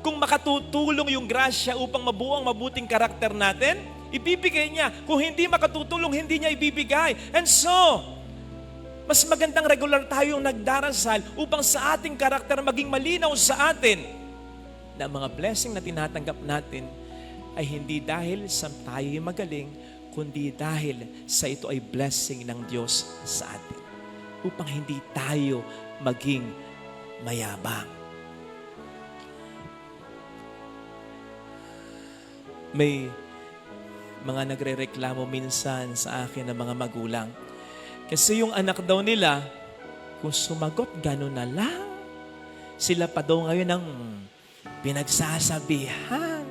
S1: Kung makatutulong yung grasya upang mabuo ang mabuting karakter natin, ibibigay niya. Kung hindi makatutulong, hindi niya ibibigay. And so, mas magandang regular tayong nagdarasal upang sa ating karakter maging malinaw sa atin na mga blessing na tinatanggap natin ay hindi dahil sa tayo'y magaling, kundi dahil sa ito ay blessing ng Diyos sa atin. Upang hindi tayo maging mayabang. May mga nagrereklamo minsan sa akin ng mga magulang. Kasi yung anak daw nila, kung sumagot gano'n na lang, sila pa daw ngayon ang pinagsasabihan.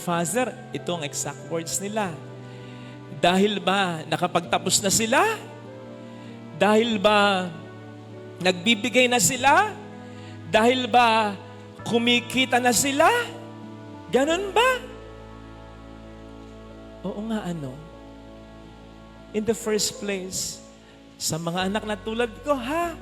S1: Father, ito ang exact words nila. Dahil ba nakapagtapos na sila? Dahil ba nagbibigay na sila? Dahil ba kumikita na sila? Ganon ba? Oo nga In the first place, Sa mga anak na tulad ko, ha?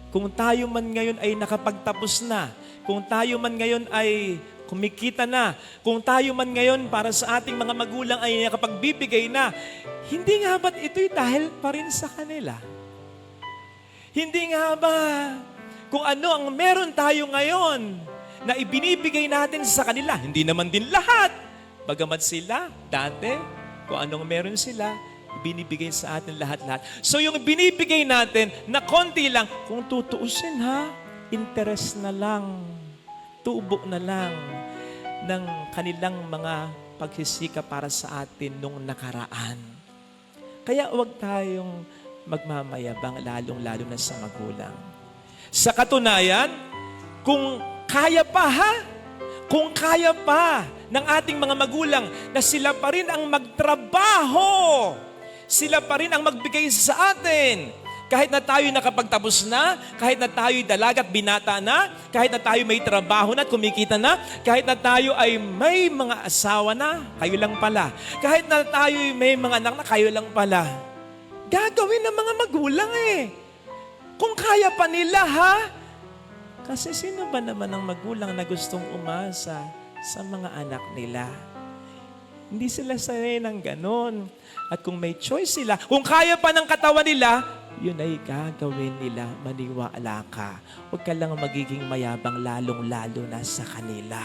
S1: Kung tayo man ngayon ay nakapagtapos na, kung tayo man ngayon ay kumikita na, kung tayo man ngayon para sa ating mga magulang ay nakapagbibigay na, hindi nga ba't ito'y dahil pa rin sa kanila? Hindi nga ba kung ano ang meron tayo ngayon na ibinibigay natin sa kanila, hindi naman din lahat. Bagamat sila, dati, kung anong meron sila, binibigay sa atin lahat-lahat. So yung binibigay natin na konti lang, kung tutuusin ha, interest na lang, tubo na lang ng kanilang mga pagsisika para sa atin nung nakaraan. Kaya huwag tayong magmamayabang, lalong-lalo na sa magulang. Sa katunayan, kung kaya pa ha, kung kaya pa ng ating mga magulang na sila pa rin ang magtrabaho, sila pa rin ang magbigay sa atin. Kahit na tayo nakapagtapos na, kahit na tayo'y dalaga at binata na, kahit na tayo may trabaho na at kumikita na, kahit na tayo ay may mga asawa na, kayo lang pala. Kahit na tayo'y may mga anak na, kayo lang pala. Gagawin ng mga magulang eh. Kung kaya pa nila ha. Kasi sino ba naman ang magulang na gustong umasa sa mga anak nila? Hindi sila sanay ng ganon. At kung may choice sila, kung kaya pa ng katawan nila, yun ay gagawin nila, maniwala ka. Huwag ka lang magiging mayabang lalong-lalo na sa kanila.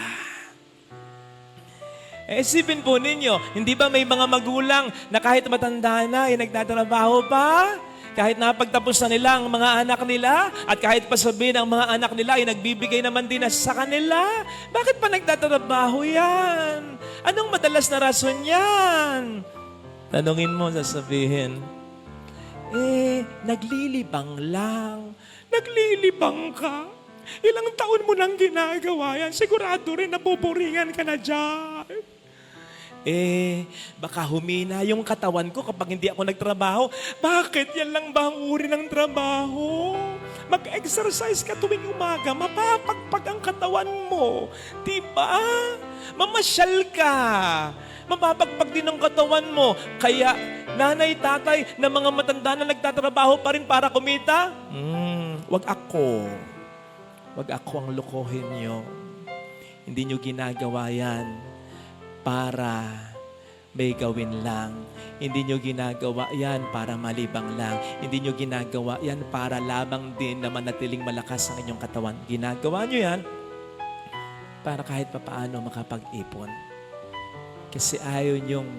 S1: Isipin po ninyo, hindi ba may mga magulang na kahit matanda na, ay nagtatrabaho pa? Kahit napagtapos na nila ang mga anak nila, at kahit pa sabihin ang mga anak nila ay nagbibigay naman din na sa kanila, bakit pa nagtatrabaho yan? Anong madalas na rason yan? Tanungin mo, sasabihin, naglilibang lang. Naglilibang ka? Ilang taon mo nang ginagawa yan? Sigurado rin napupuringan ka na dyan. Baka humina yung katawan ko kapag hindi ako nagtrabaho. Bakit? Yan lang ba ang uri ng trabaho? Mag-exercise ka tuwing umaga, mapapagpag ang katawan mo. Diba? Mamasyal ka. Mapapagpag din ang katawan mo. Kaya, nanay, tatay, na mga matanda na nagtatrabaho pa rin para kumita, wag ako. Wag ako ang lokohin nyo. Hindi nyo ginagawa yan para may gawin lang. Hindi nyo ginagawa yan para malibang lang. Hindi nyo ginagawa yan para labang din na manatiling malakas ang inyong katawan. Ginagawa nyo yan para kahit papaano makapag-ipon. Kasi ayaw nyong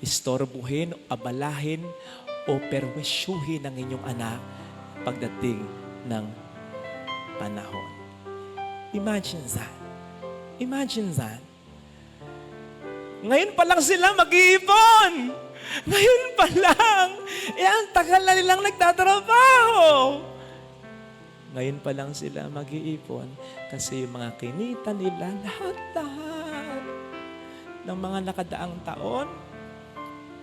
S1: istorbuhin, abalahin, o perwisyuhin ang inyong anak pagdating ng panahon. Imagine that. Imagine that. Ngayon pa lang sila mag-iipon. Ngayon pa lang. Ang tagal na nilang nagtatrabaho. Ngayon pa lang sila mag-iipon kasi yung mga kinita nila, lahat-lahat ng mga nakadaang taon,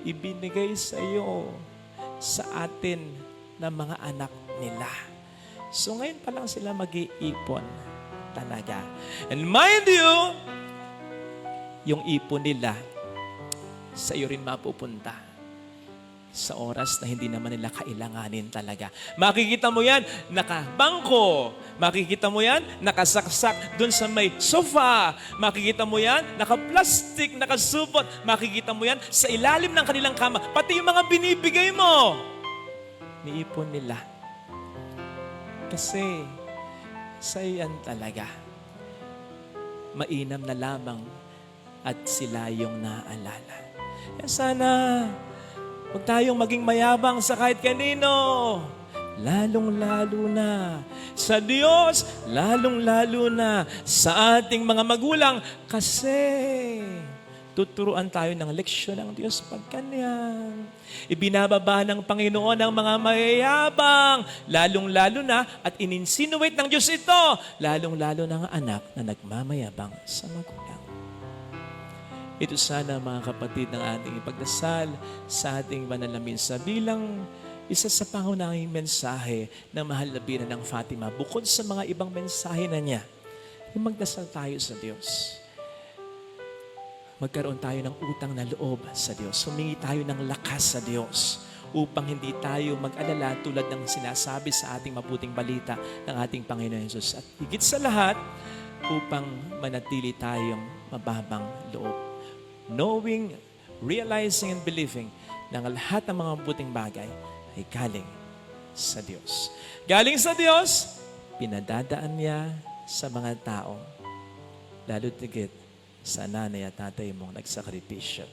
S1: ibinigay sa iyo, sa atin, ng mga anak nila. So ngayon pa lang sila mag-iipon talaga. And mind you, yung ipon nila, sa iyo rin mapupunta sa oras na hindi naman nila kailanganin talaga. Makikita mo yan, nakabangko. Makikita mo yan, nakasaksak dun sa may sofa. Makikita mo yan, nakaplastic, nakasupot. Makikita mo yan sa ilalim ng kanilang kama. Pati yung mga binibigay mo, niipon nila. Kasi, sa iyan talaga, mainam na lamang at sila yung naaalala. Kaya sana, huwag tayong maging mayabang sa kahit kanino. Lalong-lalo na sa Diyos, lalong-lalo na sa ating mga magulang. Kasi tuturuan tayo ng leksyon ng Diyos pagkanyan. Ibinababa ng Panginoon ang mga mayayabang, lalong-lalo na, at ininsinuate ng Diyos ito, lalong-lalo na ang anak na nagmamayabang sa magulang. Ito sana mga kapatid ng ating ipagdasal sa ating banal na misa bilang isa sa pangunahing mensahe ng mahal na binan ng Fatima. Bukod sa mga ibang mensahe na niya, yung magdasal tayo sa Diyos. Magkaroon tayo ng utang na loob sa Diyos. Humingi tayo ng lakas sa Diyos upang hindi tayo mag-alala tulad ng sinasabi sa ating mabuting balita ng ating Panginoon Jesus. At higit sa lahat, upang manatili tayong mababang loob. Knowing, realizing, and believing na ang lahat ng mga mabuting bagay ay galing sa Diyos. Galing sa Diyos, pinadadaan niya sa mga tao, lalo tigit sa nanay at tatay mong nagsakripisyo.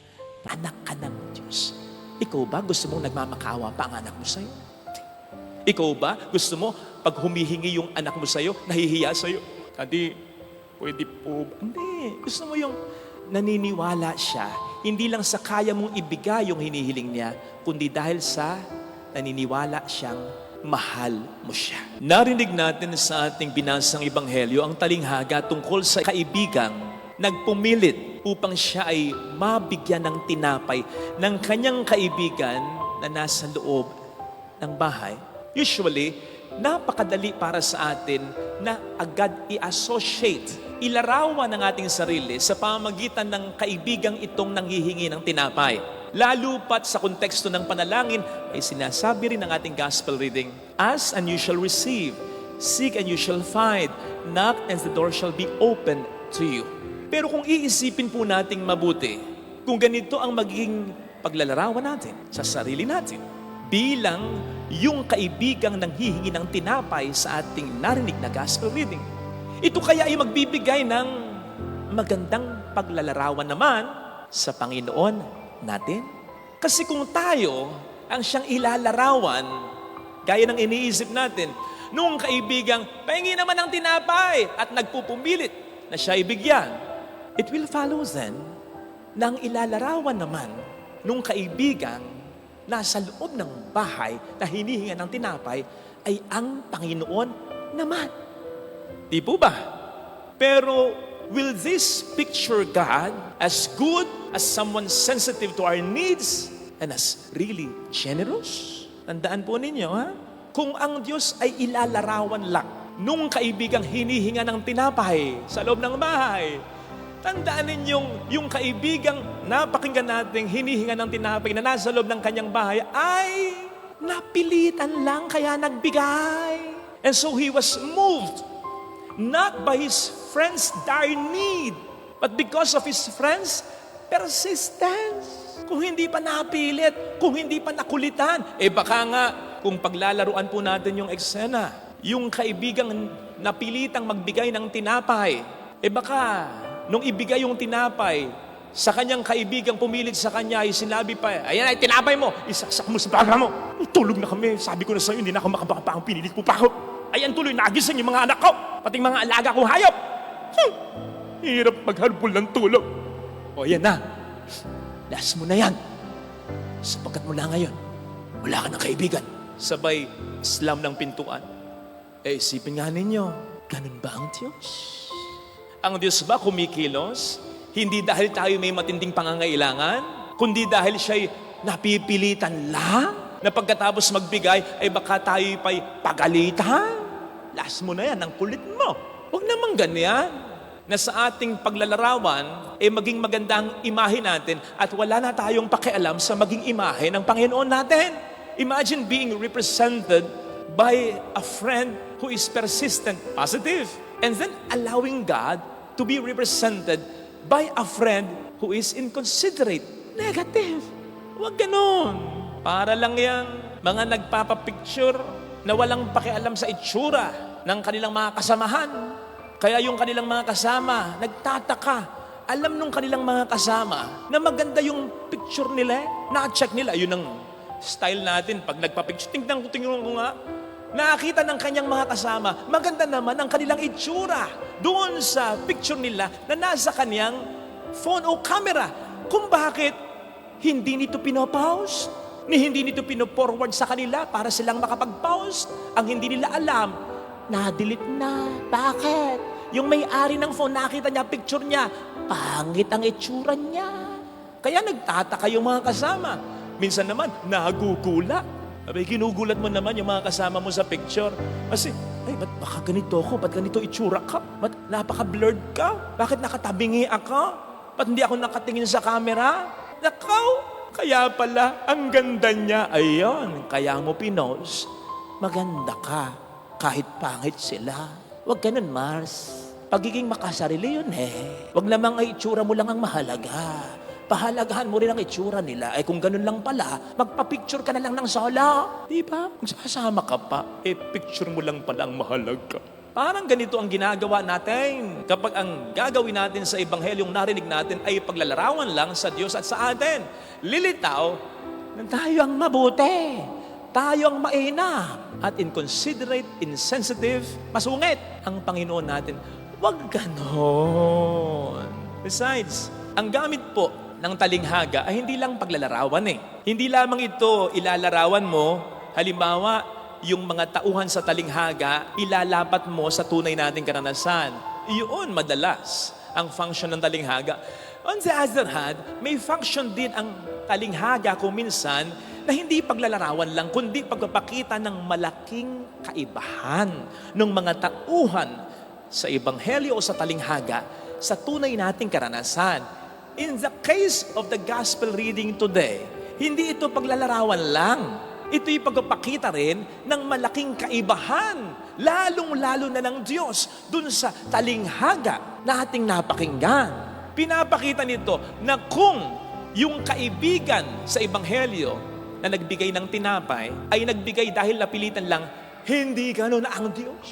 S1: Anak ka ng Diyos. Ikaw ba gusto mong nagmamakaawa pa ang anak mo sa'yo? Ikaw ba gusto mo pag humihingi yung anak mo sa'yo, nahihiya sa'yo? Daddy, pwede po ba? Hindi. Gusto mo yung naniniwala siya, hindi lang sa kaya mong ibigay yung hinihiling niya, kundi dahil sa naniniwala siyang mahal mo siya. Narinig natin sa ating binasang ebanghelyo ang talinghaga tungkol sa kaibigang nagpumilit upang siya ay mabigyan ng tinapay ng kanyang kaibigan na nasa loob ng bahay. Usually, napakadali para sa atin na agad i-associate, ilarawan ng ating sarili sa pamamagitan ng kaibigang itong nanghihingi ng tinapay. Lalo pat sa konteksto ng panalangin ay sinasabi rin ng ating gospel reading, "Ask and you shall receive, seek and you shall find, knock and the door shall be opened to you." Pero kung iisipin po nating mabuti, kung ganito ang magiging paglalarawan natin sa sarili natin, bilang yung kaibigang nanghihingi ng tinapay sa ating narinig na gospel reading, ito kaya ay magbibigay ng magandang paglalarawan naman sa Panginoon natin. Kasi kung tayo ang siyang ilalarawan, gaya ng iniisip natin, nung kaibigang pahingi naman ng tinapay at nagpupumilit na siya ibigyan, it will follow then na ang ilalarawan naman nung kaibigang nasa loob ng bahay na hinihinga ng tinapay ay ang Panginoon naman. Di po ba? Pero will this picture God as good as someone sensitive to our needs and as really generous? Tandaan po ninyo, ha? Kung ang Diyos ay ilalarawan lang nung kaibigang hinihinga ng tinapay sa loob ng bahay, tandaan ninyong yung kaibigang napakinggan nating hinihinga ng tinapay na nasa loob ng kanyang bahay ay napilitan lang kaya nagbigay. And so he was moved not by his friends' dire need, but because of his friends' persistence. Kung hindi pa napilit, kung hindi pa nakulitan, baka nga, kung paglalaruan po natin yung eksena, yung kaibigang napilitang magbigay ng tinapay, baka nung ibigay yung tinapay, sa kanyang kaibigang pumilit sa kanya, ay sinabi pa, ayan ay tinapay mo, isaksak mo sa baga mo. Tulog na kami, sabi ko na sa'yo, hindi na ako makabaka, pinilit mo pa ako. Ayan tuloy, nagising yung mga anak ko, pating mga alaga kong hayop. Hirap maghalbol ng tulog. O yan na, last mo na yan. Sapagkat mula ngayon, wala ka ng kaibigan. Sabay, slam ng pintuan. Isipin nga ninyo, ganun ba ang Diyos? Ang Diyos ba kumikilos? Hindi dahil tayo may matinding pangangailangan, kundi dahil siya'y napipilitan lang na pagkatapos magbigay, baka tayo pa'y pagalitan. Last mo na yan, ang kulit mo. Huwag naman ganyan. Na sa ating paglalarawan, maging magandang imahe natin at wala na tayong pakialam sa maging imahe ng Panginoon natin. Imagine being represented by a friend who is persistent, positive, and then allowing God to be represented by a friend who is inconsiderate, negative. Huwag ganon. Para lang yan, mga nagpapapicture na walang pakialam sa itsura ng kanilang mga kasamahan. Kaya yung kanilang mga kasama, nagtataka. Alam nung kanilang mga kasama na maganda yung picture nila, na-check nila. Yun ang style natin. Pag nagpapicture, tingnan ko nga, nakakita ng kanyang mga kasama, maganda naman ang kanilang itsura doon sa picture nila na nasa kanyang phone o camera. Kung bakit hindi nito pinopost, hindi nito pinoforward sa kanila para silang makapag-post. Ang hindi nila alam, na-delete na. Bakit? Yung may-ari ng phone, nakita niya, picture niya, pangit ang itsura niya. Kaya nagtataka yung mga kasama. Minsan naman, nagugulat. Ginugulat mo naman yung mga kasama mo sa picture. Kasi, ba't baka ganito ako? Ba't ganito itsura ka? Ba't napaka-blurred ka? Bakit nakatabingi ako? Ba't hindi ako nakatingin sa camera? Nakaw! Kaya pala, ang ganda niya. Ayun, kaya mo pinost, maganda ka kahit pangit sila. Huwag ganun, Mars. Pagiging makasarili yun eh. Huwag namang ay itsura mo lang ang mahalaga. Pahalagahan mo rin ang itsura nila. Ay kung ganun lang pala, magpa-picture ka na lang ng solo. Di ba? Kung sasama ka pa, picture mo lang pala ang mahalaga. Parang ganito ang ginagawa natin kapag ang gagawin natin sa Ebanghelyong narinig natin ay paglalarawan lang sa Diyos at sa atin. Lilitaw na tayo ang mabuti, tayo ang mainam, at inconsiderate, insensitive, masungit ang Panginoon natin. Huwag ganon. Besides, ang gamit po ng talinghaga ay hindi lang paglalarawan eh. Hindi lamang ito ilalarawan mo, halimbawa, yung mga tauhan sa talinghaga, ilalapat mo sa tunay nating karanasan. Iyon madalas ang function ng talinghaga. On the other hand, may function din ang talinghaga kung minsan na hindi paglalarawan lang, kundi pagpapakita ng malaking kaibahan ng mga tauhan sa Ebanghelyo o sa talinghaga sa tunay nating karanasan. In the case of the gospel reading today, hindi ito paglalarawan lang. Ito'y pagpapakita rin ng malaking kaibahan, lalong-lalo na ng Diyos, dun sa talinghaga na ating napakinggan. Pinapakita nito na kung yung kaibigan sa Ebanghelyo na nagbigay ng tinapay ay nagbigay dahil napilitan lang, hindi gano'n ang Diyos.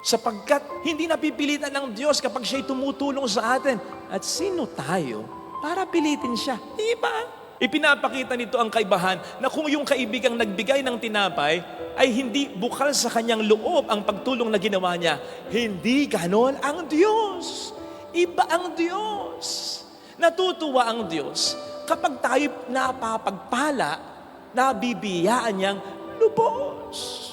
S1: Sapagkat hindi napipilitan ng Diyos kapag siya'y tumutulong sa atin. At sino tayo para pilitin siya? Diba? Ipinapakita nito ang kaibahan na kung yung kaibigang nagbigay ng tinapay ay hindi bukal sa kanyang loob ang pagtulong na ginawa niya, hindi ganon ang Diyos. Iba ang Diyos. Natutuwa ang Diyos kapag tayo napapagpala, nabibiyaan niyang lubos.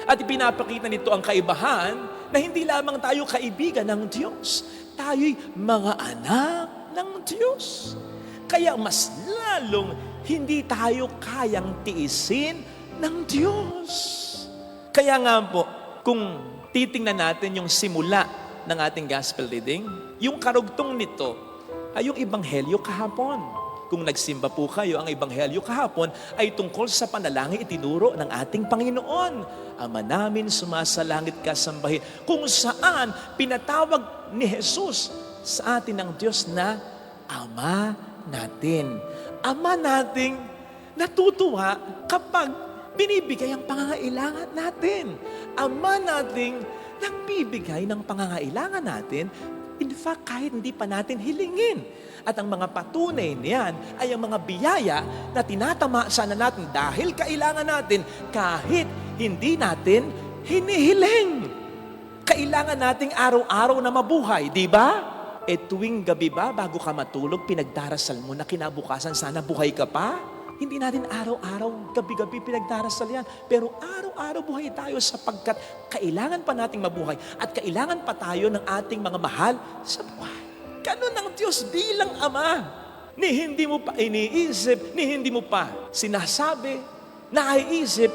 S1: At ipinapakita nito ang kaibahan na hindi lamang tayo kaibigan ng Diyos, tayo'y mga anak ng Diyos. Kaya mas lalong hindi tayo kayang tiisin ng Diyos. Kaya nga po, kung titingnan natin yung simula ng ating gospel reading, yung karugtong nito ay yung Ebanghelyo kahapon. Kung nagsimba po kayo, ang Ebanghelyo kahapon ay tungkol sa panalangin itinuro ng ating Panginoon. Ama namin, sumasalangit ka, sambahin. Kung saan pinatawag ni Jesus sa atin ng Diyos na Ama natin. Ama nating natutuwa kapag binibigay ang pangangailangan natin. Ama nating nagbibigay ng pangangailangan natin, in fact, kahit hindi pa natin hilingin. At ang mga patunay niyan ay ang mga biyaya na tinatama sana natin dahil kailangan natin kahit hindi natin hinihiling. Kailangan nating araw-araw na mabuhay, di ba? Tuwing gabi ba, bago ka matulog, pinagdarasal mo na kinabukasan sana buhay ka pa? Hindi natin araw-araw, gabi-gabi pinagdarasal yan. Pero araw-araw buhay tayo sapagkat kailangan pa nating mabuhay at kailangan pa tayo ng ating mga mahal sa buhay. Ganun ang Diyos bilang Ama. Ni hindi mo pa iniisip, ni hindi mo pa sinasabi, naiisip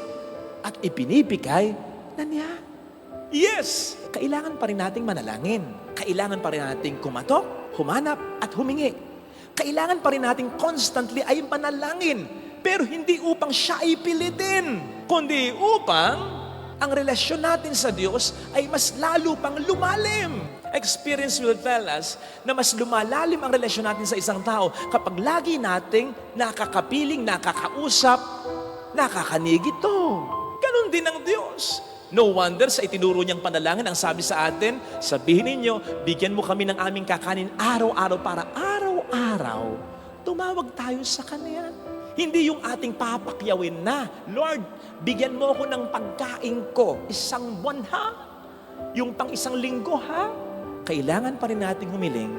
S1: at ipinibigay na niya. Yes, kailangan pa rin nating manalangin. Kailangan pa rin nating kumatok, humanap at humingi. Kailangan pa rin nating constantly ay manalangin. Pero hindi upang siya ipilitin, kundi upang ang relasyon natin sa Diyos ay mas lalo pang lumalim. Experience will tell us na mas lumalalim ang relasyon natin sa isang tao kapag lagi nating nakakapiling, nakakausap, nakakanig ito. Ganon din ang Diyos. No wonder sa itinuro niyang panalangin, ang sabi sa atin, sabihin ninyo, bigyan mo kami ng aming kakanin araw-araw para araw-araw tumawag tayo sa Kanya. Hindi yung ating papakyawin na, Lord, bigyan mo ako ng pagkain ko, isang buwan ha? Yung pang isang linggo ha? Kailangan pa rin nating humiling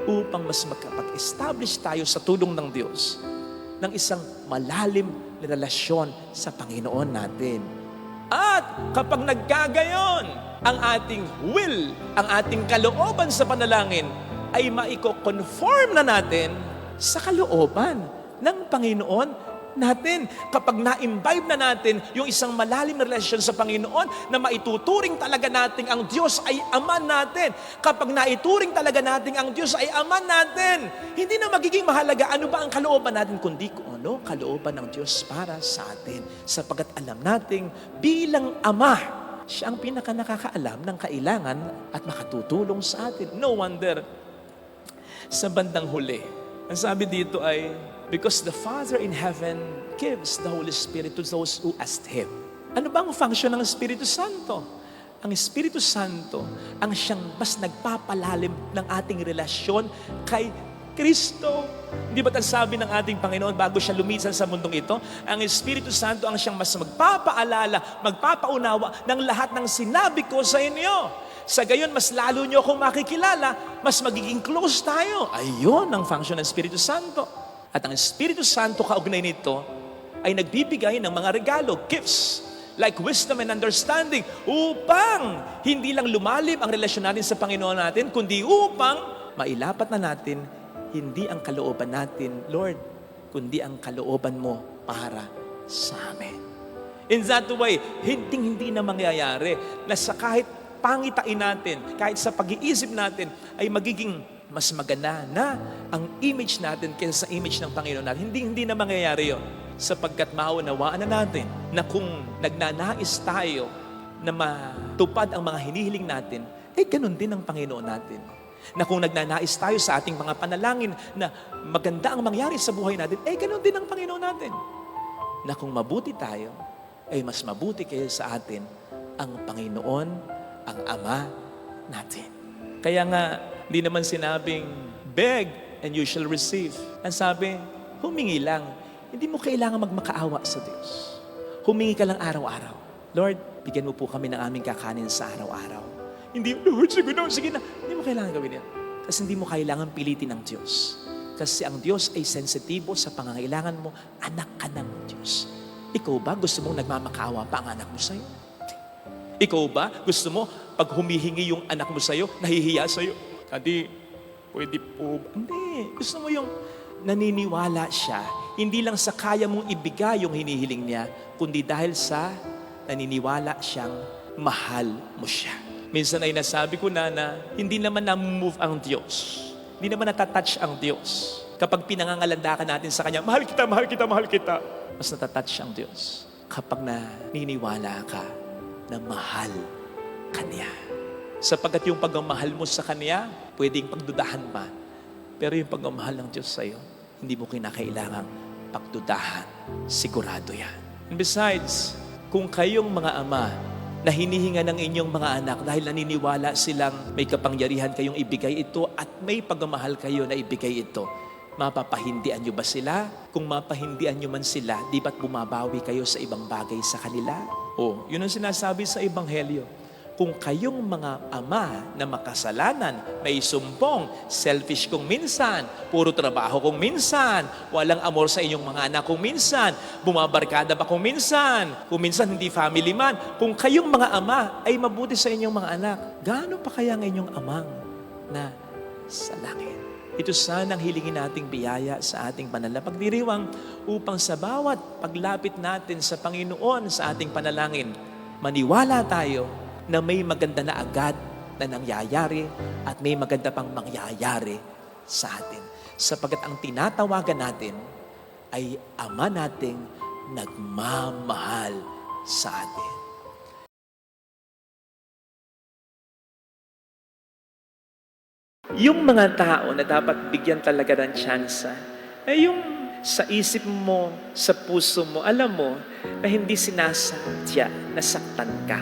S1: upang mas makapag-establish tayo sa tulong ng Diyos ng isang malalim na relasyon sa Panginoon natin. At kapag nagkagayon, ang ating will, ang ating kalooban sa panalangin ay maiko-conform na natin sa kalooban ng Panginoon natin. Kapag na-imbibe na natin yung isang malalim na relasyon sa Panginoon, na maituturing talaga natin ang Diyos ay Ama natin. Kapag naituring talaga natin ang Diyos ay Ama natin, hindi na magiging mahalaga ano ba ang kalooban natin, kundi kung ano kalooban ng Diyos para sa atin. Sapagkat alam nating bilang Ama, siya ang pinaka nakakaalam ng kailangan at makatutulong sa atin. No wonder, sa bandang huli, ang sabi dito ay, because the Father in heaven gives the Holy Spirit to those who ask Him. Ano ba ang function ng Espiritu Santo? Ang Espiritu Santo ang siyang mas nagpapalalim ng ating relasyon kay Kristo. Hindi ba't ang sabi ng ating Panginoon bago siya lumisan sa mundong ito? Ang Espiritu Santo ang siyang mas magpapaalala, magpapaunawa ng lahat ng sinabi ko sa inyo. Sa gayon, mas lalo nyo akong makikilala, mas magiging close tayo. Ayun ang function ng Espiritu Santo. At ang Espiritu Santo kaugnay nito ay nagbibigay ng mga regalo, gifts, like wisdom and understanding, upang hindi lang lumalim ang relasyon natin sa Panginoon natin, kundi upang mailapat na natin hindi ang kalooban natin, Lord, kundi ang kalooban mo para sa amin. In that way, hindi na mangyayari na sa kahit pangitain natin, kahit sa pag-iisip natin, ay magiging mas maganda na ang image natin kaysa sa image ng Panginoon natin. Hindi na mangyayari yun. Sapagkat maunawaan na natin na kung nagnanais tayo na matupad ang mga hinihiling natin, ganun din ang Panginoon natin. Na kung nagnanais tayo sa ating mga panalangin na maganda ang mangyari sa buhay natin, ganun din ang Panginoon natin. Na kung mabuti tayo, mas mabuti kayo sa atin ang Panginoon, ang Ama natin. Kaya nga, hindi naman sinabing, beg and you shall receive. Ang sabi, humingi lang. Hindi mo kailangan magmakaawa sa Diyos. Humingi ka lang araw-araw. Lord, bigyan mo po kami ng aming kakanin sa araw-araw. Hindi, Lord, sige na. Hindi mo kailangan gawin yan. Kasi hindi mo kailangan pilitin ng Diyos. Kasi ang Diyos ay sensitibo sa pangangailangan mo. Anak ka ng Diyos. Ikaw ba gusto mong nagmamakaawa pa ang anak mo sa'yo? Ikaw ba gusto mo pag humihingi yung anak mo sa'yo, nahihiya sa'yo? Kadi, pwede po ba? Hindi. Gusto mo yung naniniwala siya, hindi lang sa kaya mong ibigay yung hinihiling niya, kundi dahil sa naniniwala siyang mahal mo siya. Minsan ay nasabi ko na hindi naman na-move ang Diyos. Hindi naman natatouch ang Diyos. Kapag pinangangalandakan natin sa Kanya, mahal kita, mahal kita, mahal kita. Mas natatouch ang Diyos kapag naniniwala ka na mahal ka niya. Sapagkat yung pagmamahal mo sa Kanya, pwedeng pagdudahan pa. Pero yung pagmamahal ng Diyos sa'yo, hindi mo kinakailangang pagdudahan. Sigurado yan. And besides, kung kayong mga ama na hinihinga ng inyong mga anak dahil naniniwala silang may kapangyarihan kayong ibigay ito at may pagmamahal kayo na ibigay ito, mapapahindian nyo ba sila? Kung mapahindian nyo man sila, di ba't bumabawi kayo sa ibang bagay sa kanila? Yun ang sinasabi sa Ebanghelyo. Kung kayong mga ama na makasalanan, may sumpong, selfish kung minsan, puro trabaho kung minsan, walang amor sa inyong mga anak kung minsan, bumabarkada pa kung minsan hindi family man, kung kayong mga ama ay mabuti sa inyong mga anak, gaano pa kaya ang inyong amang na sa langit? Ito sanang hilingin nating biyaya sa ating panalapagdiriwang upang sa bawat paglapit natin sa Panginoon sa ating panalangin, maniwala tayo na may maganda na agad na nangyayari at may maganda pang mangyayari sa atin. Sapagkat ang tinatawagan natin ay Ama nating nagmamahal sa atin. Yung mga tao na dapat bigyan talaga ng tsansa, ay yung sa isip mo, sa puso mo, alam mo na hindi sinasadya, nasaktan ka.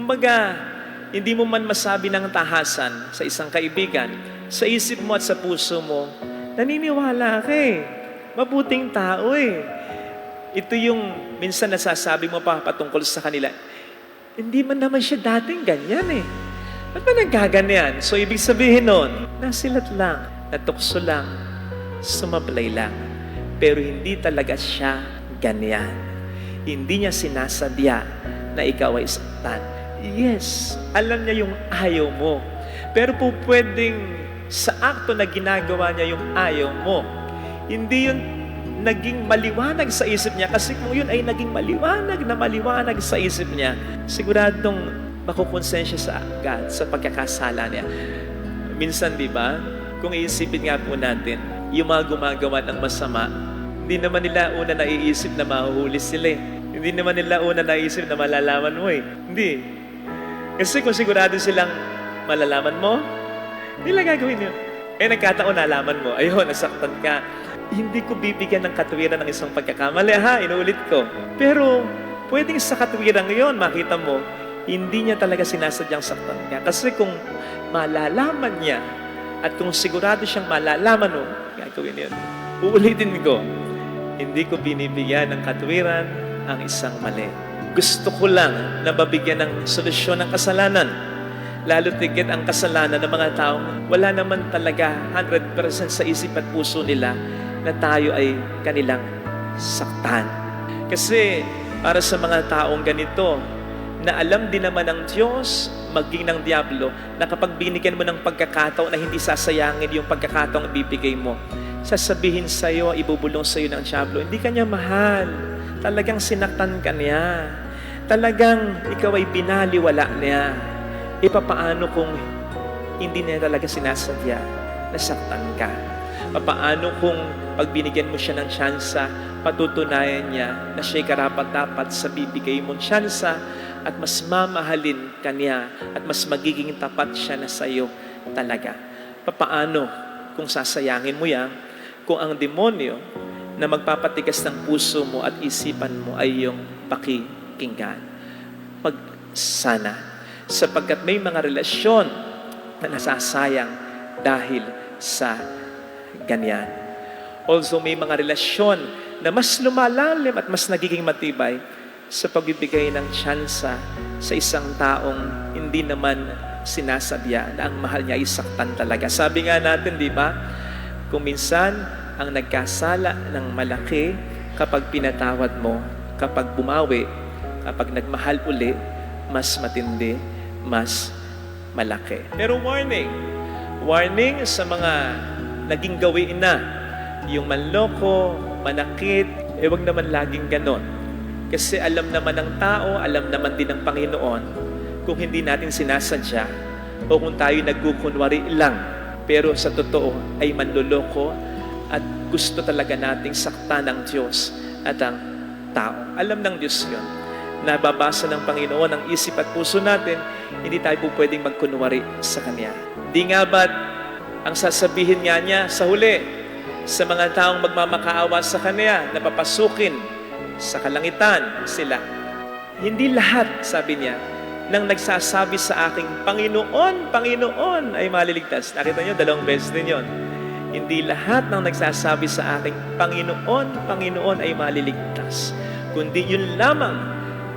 S1: Kumbaga, hindi mo man masabi ng tahasan sa isang kaibigan, sa isip mo at sa puso mo, naniniwala ka mabuting tao Ito yung minsan nasasabi mo pa patungkol sa kanila, hindi man naman siya dating ganyan Ba't ba nagkaganyan? So, ibig sabihin nun, nasilat lang, natukso lang, sumablay lang. Pero hindi talaga siya ganyan. Hindi niya sinasadya na ikaw ay saktan. Yes, alam niya yung ayaw mo. Pero po pwedeng sa akto na ginagawa niya yung ayaw mo, hindi yun naging maliwanag sa isip niya. Kasi kung yun ay naging maliwanag sa isip niya, siguradong makukonsensya sa God sa pagkakasala niya. Minsan, di ba, kung iisipin nga po natin, yung mga gumagawa ng masama, hindi naman nila una naiisip na mahuhuli sila eh. Hindi naman nila una naiisip na malalaman mo eh. Hindi. Kasi kung sigurado silang malalaman mo, hindi lang gagawin yun. Nagkataon nalaman mo, ayun, nasaktan ka. Hindi ko bibigyan ng katwiran ng isang pagkakamali, ha? Inuulit ko. Pero, pwedeng sa katwiran ngayon, makita mo, hindi niya talaga sinasadyang saktan ka. Kasi kung malalaman niya, at kung sigurado siyang malalaman mo, gagawin yun. Uulitin ko, hindi ko binibigyan ng katwiran ang isang mali. Gusto ko lang na mabigyan ng solusyon ng kasalanan. Lalo tigit ang kasalanan ng mga taong wala naman talaga 100% sa isip at puso nila na tayo ay kanilang saktan. Kasi para sa mga taong ganito, na alam din naman ng Diyos, maging ng Diablo, na kapag binigyan mo ng pagkakataon na hindi sasayangin yung pagkakataong ibibigay mo, sasabihin sa'yo, ibubulong sa'yo ng Diablo, hindi ka niya mahal. Talagang sinaktan ka niya. Talagang ikaw ay binaliwala niya. Papaano kung hindi niya talaga sinasadya na saktan ka? Papaano kung pag binigyan mo siya ng tsansa, patutunayan niya na siya'y karapat-dapat sa bibigay mong tsansa at mas mamahalin ka niya at mas magiging tapat siya na sa'yo talaga. Papaano kung sasayangin mo yan, kung ang demonyo na magpapatigas ng puso mo at isipan mo ay yung pakikinggan? Sana. Sapagkat may mga relasyon na nasasayang dahil sa ganyan. Also, may mga relasyon na mas lumalalim at mas nagiging matibay sa pagbibigay ng tsansa sa isang taong hindi naman sinasadya na ang mahal niya ay saktan talaga. Sabi nga natin, di ba, kung minsan ang nagkasala ng malaki kapag pinatawad mo, kapag bumawi, kapag nagmahal uli, mas matindi, mas malaki. Pero warning sa mga naging gawin na, yung manloko, manakit, wag naman laging ganon. Kasi alam naman ng tao, alam naman din ng Panginoon, kung hindi natin sinasadya, o kung tayo nagkukunwari lang, pero sa totoo ay manloloko at gusto talaga nating saktan ng Diyos at ang tao. Alam ng Diyos yun. Nababasa ng Panginoon ang isip at puso natin, hindi tayo po pwedeng magkunwari sa Kanya. Di nga ba't ang sasabihin nga niya sa huli, sa mga taong magmamakaawa sa Kanya, na papasukin sa kalangitan sila. Hindi lahat, sabi niya, nang nagsasabi sa aking Panginoon, Panginoon ay maliligtas. Nakita niyo, 2 beses din yun. Hindi lahat ng nagsasabi sa aking Panginoon, Panginoon ay maliligtas. Kundi yun lamang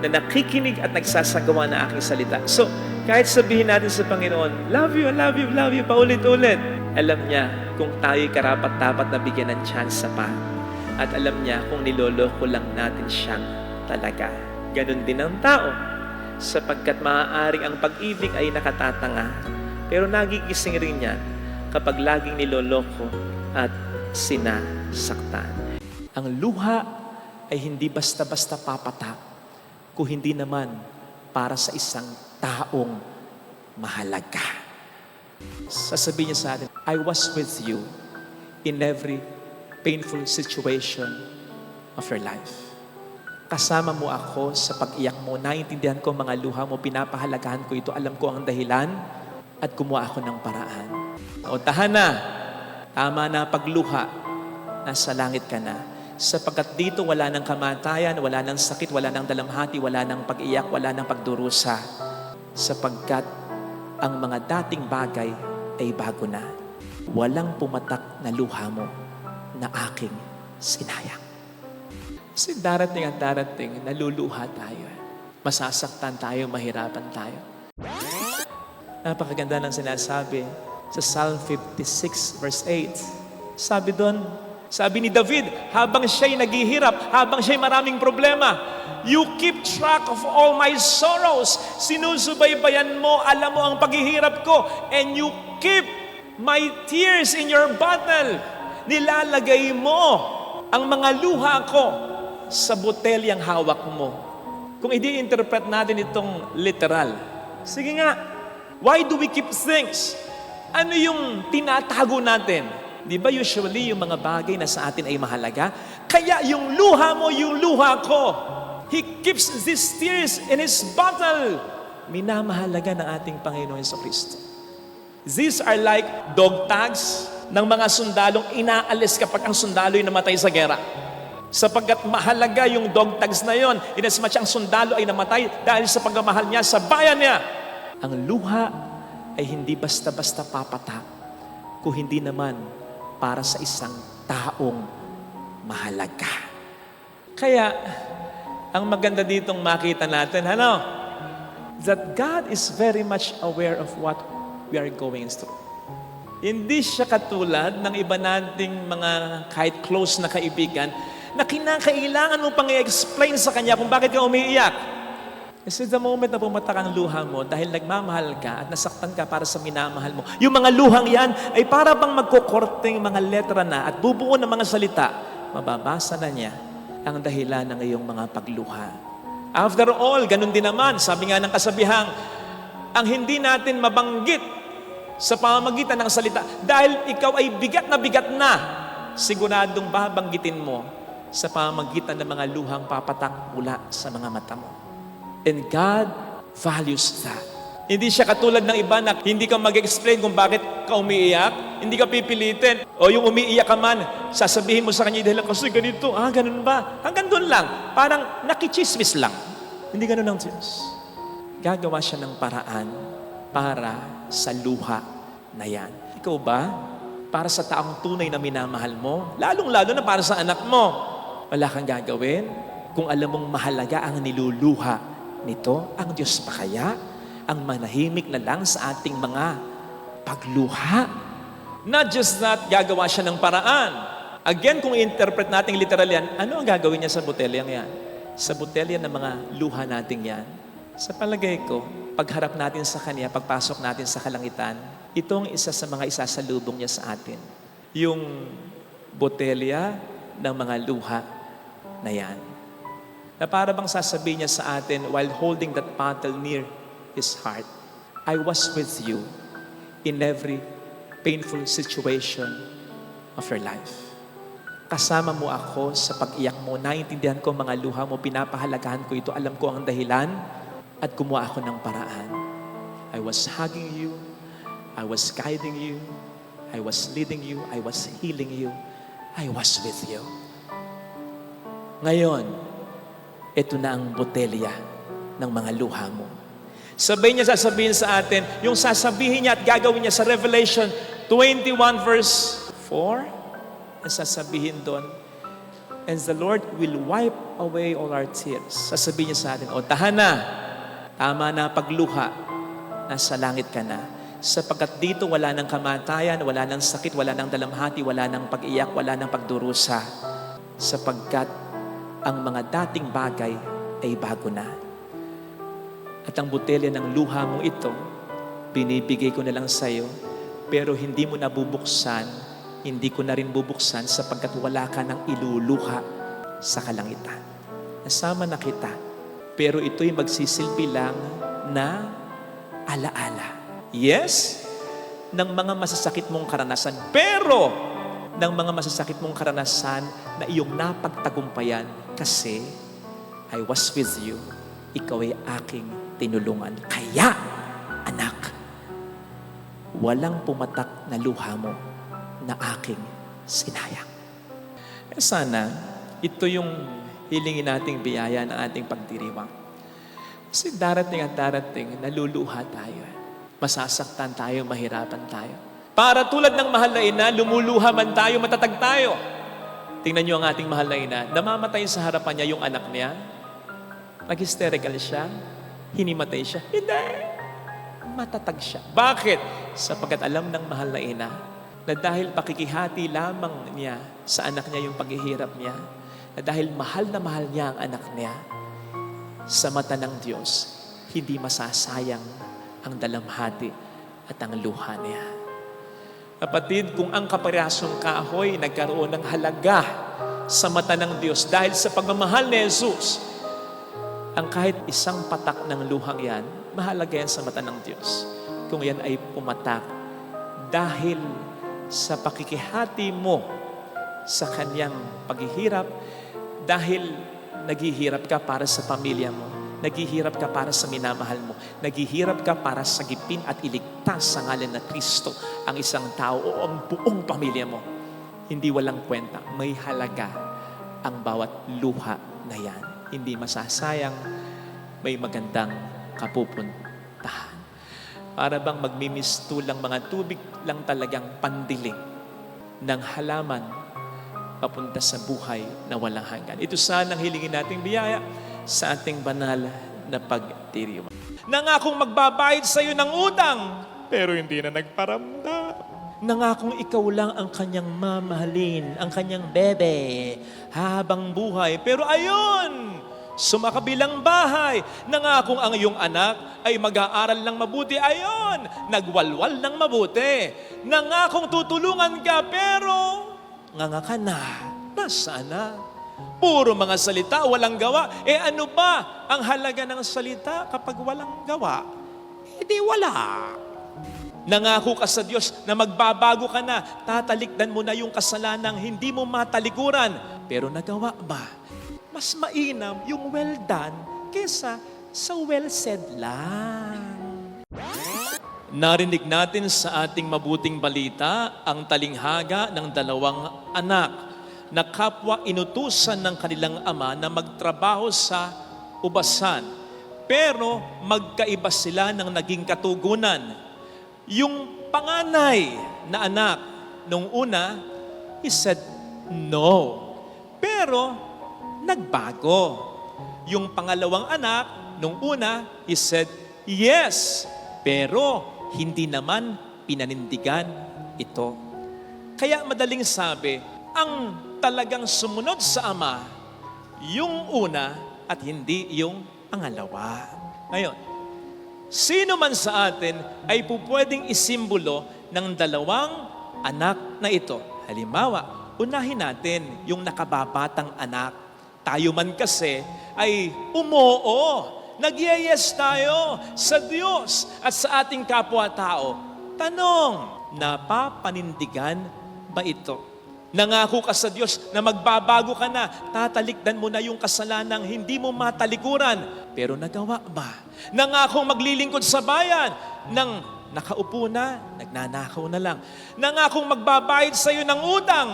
S1: na nakikinig at nagsasagawa na aking salita. So, kahit sabihin natin sa Panginoon, love you, love you, love you, paulit-ulit. Alam niya kung tayo'y karapat-dapat na bigyan ng tsansa pa. At alam niya kung niloloko lang natin siyang talaga. Ganon din ang tao. Sapagkat maaaring ang pag-ibig ay nakatatanga. Pero nagigising rin yan kapag laging niloloko at sinasaktan. Ang luha ay hindi basta-basta papatak kung hindi naman para sa isang taong mahalaga. Sasabihin niya sa atin, I was with you in every painful situation of your life. Kasama mo ako sa pag-iyak mo, naiintindihan ko mga luha mo, pinapahalagahan ko ito, alam ko ang dahilan at gumawa ako ng paraan. O tahan na, tama na pagluha, nasa langit ka na. Sapagkat dito wala ng kamatayan, wala ng sakit, wala ng dalamhati, wala ng pag-iyak, wala ng pagdurusa. Sapagkat ang mga dating bagay ay bago na. Walang pumatak na luha mo na aking sinayang. Kasi darating at darating, naluluha tayo. Masasaktan tayo, mahirapan tayo. Napakaganda ng sinasabi sa Psalm 56 verse 8. Sabi doon, sabi ni David, habang siya'y naghihirap, habang siya'y maraming problema, you keep track of all my sorrows. Sinusubaybayan mo, alam mo ang paghihirap ko, and you keep my tears in your bottle. Nilalagay mo ang mga luha ko sa botelyang hawak mo. Kung i-interpret natin itong literal, sige nga, why do we keep things? Ano yung tinatago natin? Di ba usually yung mga bagay na sa atin ay mahalaga? Kaya yung luha mo, yung luha ko. He keeps these tears in His bottle. Minamahalaga ng ating Panginoon Jesucristo. These are like dog tags ng mga sundalong inaalis kapag ang sundalo ay namatay sa gera. Sapagkat mahalaga yung dog tags na yon, inasmuch ang sundalo ay namatay dahil sa pagmamahal niya sa bayan niya. Ang luha ay hindi basta-basta papatak, kung hindi naman para sa isang taong mahalaga. Kaya, ang maganda ditong makita natin, that God is very much aware of what we are going through. Hindi siya katulad ng iba nating mga kahit close na kaibigan na kinakailangan mo pang i-explain sa kanya kung bakit ka umiiyak. Kasi the moment na pumatak ang luha mo dahil nagmamahal ka at nasaktan ka para sa minamahal mo, yung mga luhang yan ay para bang magkukorteng mga letra na at bubuo ng mga salita, mababasa na niya ang dahilan ng iyong mga pagluha. After all, ganun din naman, sabi nga ng kasabihang, ang hindi natin mabanggit sa pamamagitan ng salita dahil ikaw ay bigat na, siguradong babanggitin mo sa pamamagitan ng mga luhang papatak mula sa mga mata mo. And God values that. Hindi siya katulad ng iba na hindi ka mag-explain kung bakit ka umiiyak, hindi ka pipilitin, o yung umiiyak ka man, sasabihin mo sa kanya dahil kasi ganito, ganun ba? Hanggang doon lang, parang nakichismis lang. Hindi ganun ang Diyos. Gagawa siya ng paraan para sa luha na yan. Ikaw ba? Para sa taong tunay na minamahal mo, lalong-lalo na para sa anak mo, wala kang gagawin kung alam mong mahalaga ang niluluha nito, ang Diyos pa kaya ang manahimik na lang sa ating mga pagluha. Not just that, gagawa siya ng paraan. Again, kung i-interpret natin literal yan, ano ang gagawin niya sa botelyang yan? Sa botelya ng mga luha natin yan, sa palagay ko, pagharap natin sa Kanya, pagpasok natin sa kalangitan, itong isa sa mga isasalubong niya sa atin. Yung botelya ng mga luha na yan. Na para bang sasabihin niya sa atin while holding that bottle near His heart, I was with you in every painful situation of your life. Kasama mo ako sa pag-iyak mo, naiintindihan ko mga luha mo, pinapahalagahan ko ito, alam ko ang dahilan at gumawa ako ng paraan. I was hugging you, I was guiding you, I was leading you, I was healing you, I was with you. Ngayon, ito na ang botelya ng mga luha mo. Sabihin niya, sasabihin sa atin, yung sasabihin niya at gagawin niya sa Revelation 21 verse 4, ang sasabihin doon, and the Lord will wipe away all our tears. Sasabihin niya sa atin, tahan na, tama na pagluha, nasa langit ka na. Sapagkat dito wala ng kamatayan, wala ng sakit, wala ng dalamhati, wala ng pag-iyak, wala ng pagdurusa. Sapagkat ang mga dating bagay ay bago na. At ang botelya ng luha mo ito, binibigay ko na lang sa iyo, pero hindi mo na bubuksan, hindi ko na rin bubuksan sapagkat wala ka ng iluluha sa kalangitan. Nasama na kita, pero ito'y magsisilbi lang na alaala. Yes, ng mga masasakit mong karanasan, pero ng mga masasakit mong karanasan na iyong napagtagumpayan kasi I was with you. Ikaw ay aking tinulungan. Kaya, anak, walang pumatak na luha mo na aking sinayang. Sana, ito yung hilingin nating biyaya ng ating pagdiriwang. Kasi darating at darating, naluluha tayo. Masasaktan tayo, mahirapan tayo. Para tulad ng mahal na ina, lumuluha man tayo, matatag tayo. Tingnan niyo ang ating mahal na ina, namamatay sa harapan niya yung anak niya. Nag-hysterical siya, hinimatay siya. Hindi! Matatag siya. Bakit? Sapagkat alam ng mahal na ina na dahil pakikihati lamang niya sa anak niya yung paghihirap niya, na dahil mahal na mahal niya ang anak niya, sa mata ng Diyos, hindi masasayang ang dalamhati at ang luha niya. Kapatid, kung ang kaparehasong kahoy nagkaroon ng halaga sa mata ng Diyos dahil sa pagmamahal ni Jesus. Ang kahit isang patak ng luhang yan, mahalaga yan sa mata ng Diyos. Kung yan ay pumatak dahil sa pakikihati mo sa kanyang paghihirap, dahil naghihirap ka para sa pamilya mo, naghihirap ka para sa minamahal mo, naghihirap ka para sagipin at iligtas sa ngalan na Kristo ang isang tao o ang buong pamilya mo. Hindi walang kwenta, may halaga ang bawat luha na yan. Hindi masasayang, may magandang kapupuntahan. Para bang magmimistulang mga tubig lang talagang pandiling ng halaman papunta sa buhay na walang hanggan. Ito sana ang hilingin nating biyaya sa ating banal na pagdiriwang. Nangakong magbabayad sa iyo ng utang, pero hindi na nagparamdam. Nangakong ikaw lang ang kanyang mamahalin, ang kanyang bebe, habang buhay. Pero ayun, sumakabilang bahay, nangakong ang iyong anak ay mag-aaral ng mabuti. Ayun, nagwalwal ng mabuti. Nangakong tutulungan ka, pero nganga ka na. Nasaan na? Puro mga salita, walang gawa. Ano ba ang halaga ng salita kapag walang gawa? Hindi wala. Nangako ka sa Diyos na magbabago ka na, tatalikdan mo na yung kasalanang hindi mo matalikuran. Pero nagawa ba? Mas mainam yung well done kesa sa well said lang. Narinig natin sa ating mabuting balita ang talinghaga ng dalawang anak na kapwa inutusan ng kanilang ama na magtrabaho sa ubasan. Pero magkaiba sila ng naging katugunan. Yung panganay na anak, nung una, he said no. Pero nagbago. Yung pangalawang anak, nung una, he said yes. Pero hindi naman pinanindigan ito. Kaya madaling sabi, ang talagang sumunod sa ama, yung una at hindi yung pangalawa. Ngayon, sino man sa atin ay pupwedeng isimbolo ng dalawang anak na ito. Halimbawa, unahin natin yung nakababatang anak. Tayo man kasi ay umoo. Nag-yes tayo sa Diyos at sa ating kapwa-tao. Tanong, napapanindigan ba ito? Nangako ka sa Diyos na magbabago ka na, tatalikdan mo na yung kasalanang hindi mo matalikuran. Pero nagawa ba? Nangako maglilingkod sa bayan, nang nakaupo na, nagnanakaw na lang. Nangakong magbabayad sa iyo ng utang,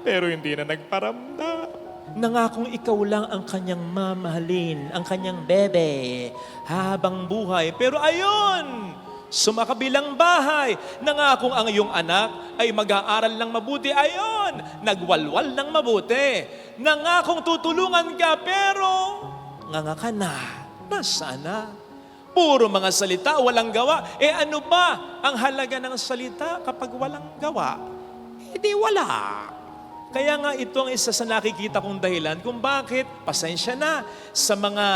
S1: pero hindi na nagparamdam. Nangakong ikaw lang ang kanyang mamahalin, ang kanyang bebe, habang buhay. Pero ayun, sumakabilang bahay, nangakong ang iyong anak ay mag-aaral ng mabuti. Ayon, nagwalwal ng mabuti. Nangakong tutulungan ka, pero nganga ka na. Nasaan na? Puro mga salita, walang gawa. Ano ba ang halaga ng salita kapag walang gawa? Hindi wala. Kaya nga ito ang isa sa nakikita kong dahilan kung bakit, pasensya na, sa mga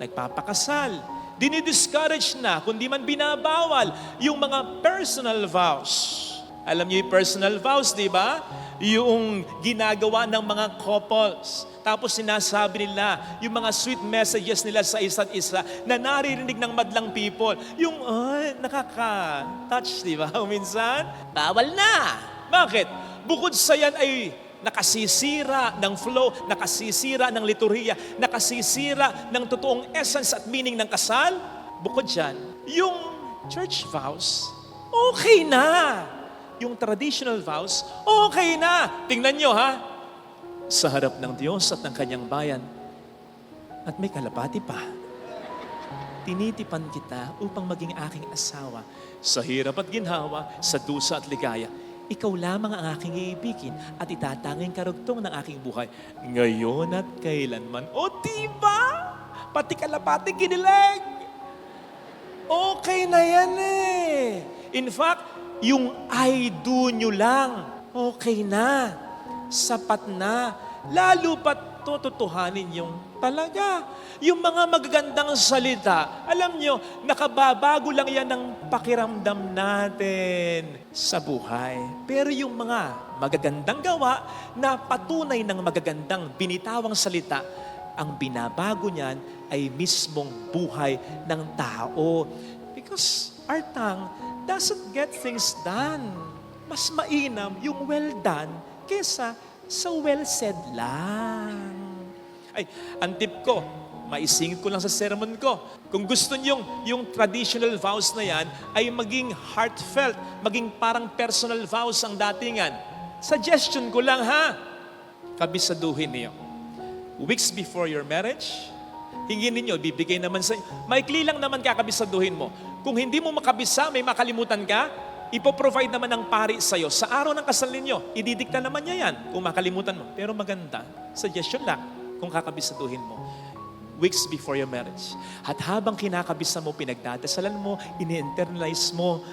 S1: nagpapakasal, dinidiscourage na, kundi man binabawal, yung mga personal vows. Alam niyo yung personal vows, di ba? Yung ginagawa ng mga couples. Tapos sinasabi nila yung mga sweet messages nila sa isa't isa na naririnig ng madlang people. Yung, nakaka-touch, di ba? Minsan, bawal na. Bakit? Bukod sa yan ay nakasisira ng flow, nakasisira ng liturhiya, nakasisira ng totoong essence at meaning ng kasal. Bukod dyan, yung church vows, okay na. Yung traditional vows, okay na. Tingnan nyo ha, sa harap ng Diyos at ng kanyang bayan, at may kalapati pa. Tinitipan kita upang maging aking asawa sa hirap at ginhawa, sa dusa at ligaya. Ikaw lamang ang aking iibigin at itatanging karugtong ng aking buhay, ngayon at kailanman. O diba? Pati kalapati kinilig. Okay na yan eh. In fact, yung I do nyo lang, okay na. Sapat na. Lalo pat tututuhanin yung Talaga. Yung mga magagandang salita, alam nyo, nakababago lang yan ng pakiramdam natin sa buhay. Pero yung mga magagandang gawa na patunay ng magagandang binitawang salita, ang binabago niyan ay mismong buhay ng tao. Because our tongue doesn't get things done. Mas mainam yung well done kesa sa well said lang. Ay, ang tip ko, maisingit ko lang sa sermon ko. Kung gusto nyo yung traditional vows na yan ay maging heartfelt, maging parang personal vows ang datingan. Suggestion ko lang ha, kabisaduhin niyo. Weeks before your marriage, hingin ninyo, bibigay naman sa maikli lang naman kakabisaduhin mo. Kung hindi mo makabisa, may makalimutan ka, ipoprovide naman ng pari sa'yo. Sa araw ng kasal ninyo, ididikta naman niya yan kung makalimutan mo. Pero maganda, suggestion lang, kung kakabisaduhin mo, weeks before your marriage. At habang kinakabisa mo, pinagdadasalan mo, ini-internalize mo,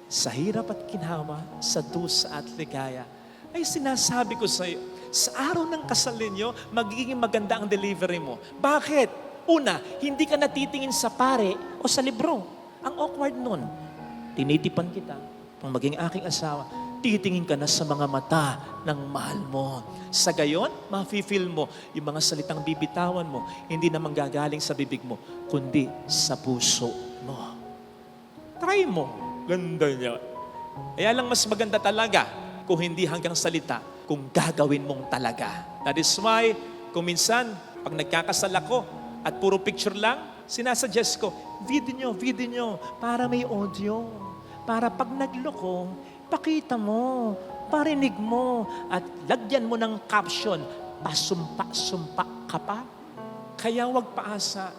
S1: sa hirap at ginawa, sa dusa at ligaya, ay sinasabi ko sa iyo, sa araw ng kasal ninyo, magiging maganda ang delivery mo. Bakit? Una, hindi ka natitingin sa pare o sa libro. Ang awkward nun, tinitipan kita, pang maging aking asawa, titingin ka na sa mga mata ng mahal mo. Sa gayon, mafe-feel mo yung mga salitang bibitawan mo, hindi naman gagaling sa bibig mo, kundi sa puso mo. Try mo. Ganda niya. Kaya lang mas maganda talaga kung hindi hanggang salita, kung gagawin mong talaga. That is why, kung minsan, pag nagkakasal ako at puro picture lang, sinasuggest ko, video nyo, para may audio. Para pag nagloko, pakita mo, parinig mo, at lagyan mo ng caption, pasumpa-sumpa ka pa. Kaya wag paasa.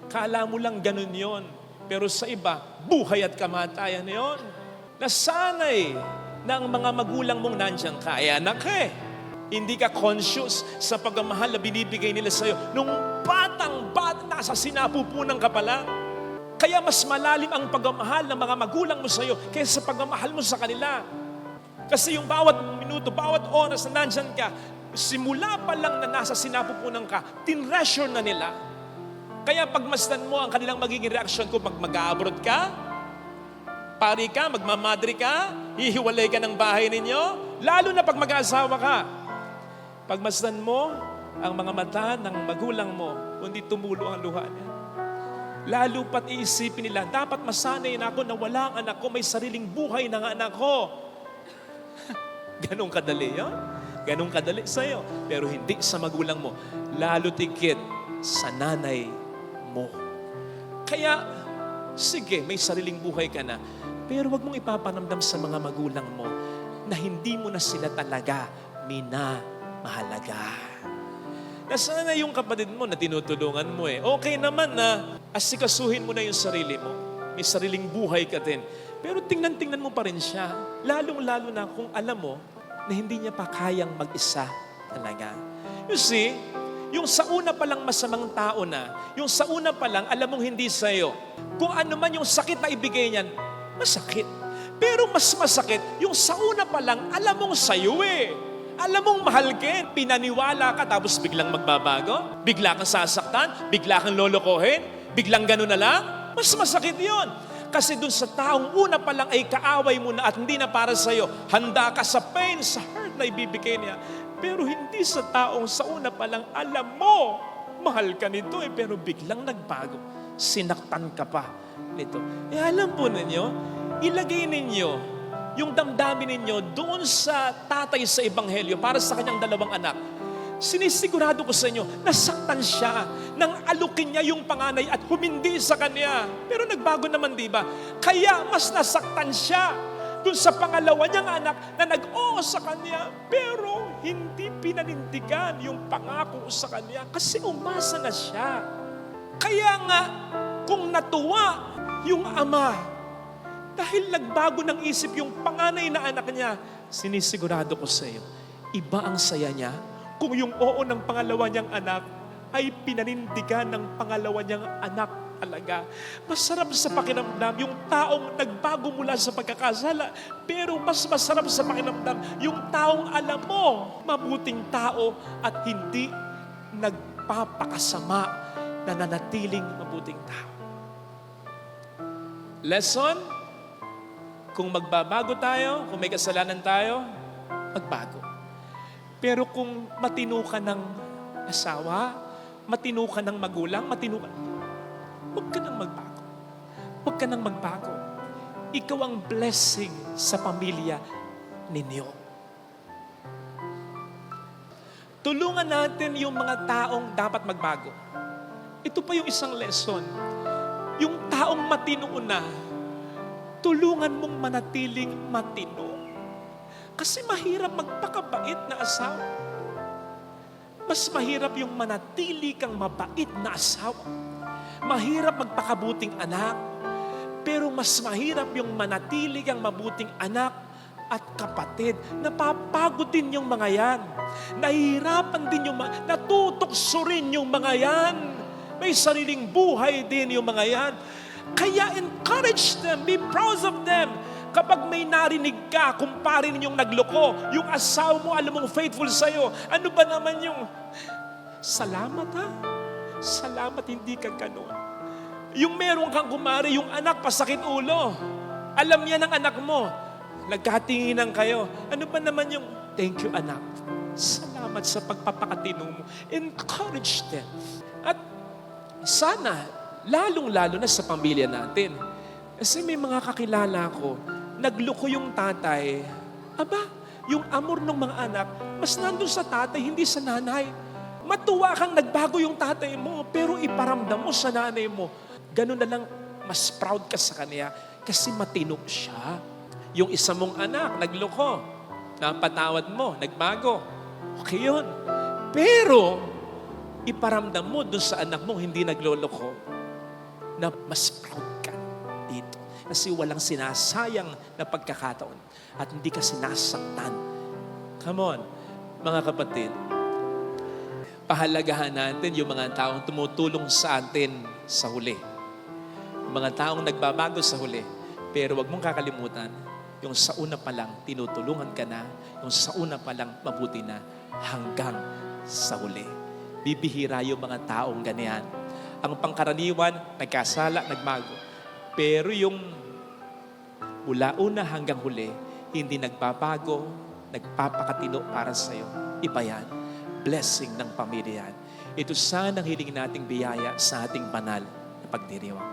S1: Kala mo lang ganun yon. Pero sa iba, buhay at kamatayan yon. Nasanay na ang mga magulang mong nandiyan ka. Anak hindi ka conscious sa pagmamahal na binibigay nila sa'yo. Nung batang-bata, nasa sinapupunan ka pa lang. Kaya mas malalim ang pagmamahal ng mga magulang mo sa iyo kaysa sa pagmamahal mo sa kanila. Kasi yung bawat minuto, bawat oras na nandyan ka, simula pa lang na nasa sinapupunan ka, tinreasure na nila. Kaya pagmasdan mo ang kanilang magiging reaksyon kung mag-abroad ka, pari ka, magmamadri ka, hihiwalay ka ng bahay ninyo, lalo na pag mag-asawa ka. Pagmasdan mo ang mga mata ng magulang mo, kundi tumulo ang luha niya. Lalo pat iisipin nila, dapat masanay na ako na wala ang anak ko, may sariling buhay ng anak ko. Ganong kadali yun? Ganong kadali sa'yo. Pero hindi sa magulang mo. Lalo tigit sa nanay mo. Kaya, sige, may sariling buhay ka na. Pero wag mong ipapanamdam sa mga magulang mo na hindi mo na sila talaga minamahalaga. Nasaan na yung kapatid mo na tinutulungan mo Okay naman na asikasuhin mo na yung sarili mo. May sariling buhay ka din. Pero tingnan mo pa rin siya. Lalong-lalo na kung alam mo na hindi niya pa kayang mag-isa talaga. You see, yung sa una pa lang masamang tao na, yung sa una pa lang alam mong hindi sa'yo. Kung ano man yung sakit na ibigay niyan, masakit. Pero mas masakit, yung sa una pa lang alam mong sa'yo Alam mong mahal ka, pinaniwala ka, tapos biglang magbabago, bigla kang sasaktan, bigla kang lolokohin, biglang gano'n na lang, mas masakit yon. Kasi dun sa taong una pa lang ay kaaway mo na at hindi na para sa'yo, handa ka sa pain, sa hurt na ibibigay niya. Pero hindi sa taong sa una pa lang, alam mo, mahal ka nito pero biglang nagbago, sinaktan ka pa nito. Alam po ninyo, ilagay ninyo yung damdamin ninyo doon sa tatay sa ebanghelyo para sa kanyang dalawang anak. Sinisigurado ko sa inyo, nasaktan siya nang alukin niya yung panganay at humindi sa kanya. Pero nagbago naman, di ba? Kaya mas nasaktan siya doon sa pangalawa niyang anak na nag-oo sa kanya, pero hindi pinanindigan yung pangako sa kanya kasi umasa na siya. Kaya nga, kung natuwa yung ama, dahil nagbago ng isip yung panganay na anak niya, sinisigurado ko sa iyo, iba ang saya niya kung yung oo ng pangalawa niyang anak ay pinanindigan ng pangalawa niyang anak talaga. Masarap sa pakiramdam yung taong nagbago mula sa pagkakasala, pero mas masarap sa pakiramdam yung taong alam mo, mabuting tao at hindi nagpapakasama na nanatiling mabuting tao. Lesson, kung magbabago tayo, kung may kasalanan tayo, magbago. Pero kung matino ka ng asawa, matino ka ng magulang, huwag ka nang magbago. Huwag ka nang magbago. Ikaw ang blessing sa pamilya ninyo. Tulungan natin yung mga taong dapat magbago. Ito pa yung isang lesson. Yung taong matino na, tulungan mong manatiling matino. Kasi mahirap magpakabait na asawa. Mas mahirap yung manatili kang mabait na asawa. Mahirap magpakabuting anak. Pero mas mahirap yung manatili kang mabuting anak at kapatid. Napapagod din yung mga yan. Nahihirapan din yung natutokso rin yung mga yan. May sariling buhay din yung mga yan. Kaya encourage them, be proud of them. Kapag may narinig ka, kumpare ninyong nagloko, yung asawa mo, alam mong faithful sa'yo, ano ba naman yung, salamat ha? Salamat, hindi ka ganun. Yung meron kang kumare, yung anak pasakit ulo. Alam niya ng anak mo, nagkatinginan kayo. Ano ba naman yung, thank you anak. Salamat sa pagpapakatino mo. Encourage them. At sana, lalong-lalo na sa pamilya natin. Kasi may mga kakilala ko, nagloko yung tatay. Aba, yung amor ng mga anak, mas nandun sa tatay, hindi sa nanay. Matuwa kang nagbago yung tatay mo, pero iparamdam mo sa nanay mo. Ganun na lang, mas proud ka sa kanya kasi matino siya. Yung isa mong anak, nagloko, napatawad mo, nagbago. Okay yun. Pero, iparamdam mo dun sa anak mo, hindi nagloloko, na mas proud ka dito. Kasi walang sinasayang na pagkakataon at hindi ka sinasaktan. Come on, mga kapatid. Pahalagahan natin yung mga taong tumutulong sa atin sa huli. Yung mga taong nagbabago sa huli. Pero wag mong kakalimutan, yung sa una pa lang, tinutulungan ka na. Yung sa una pa lang, mabuti na hanggang sa huli. Bibihira yung mga taong ganyan. Ang pangkaraniwan, nagkasala, nagbago. Pero yung mula una hanggang huli, hindi nagbabago, nagpapakatino para sa'yo. Iba yan. Blessing ng pamilya yan. Ito sana ang hiling nating biyaya sa ating banal na pagdiriwang.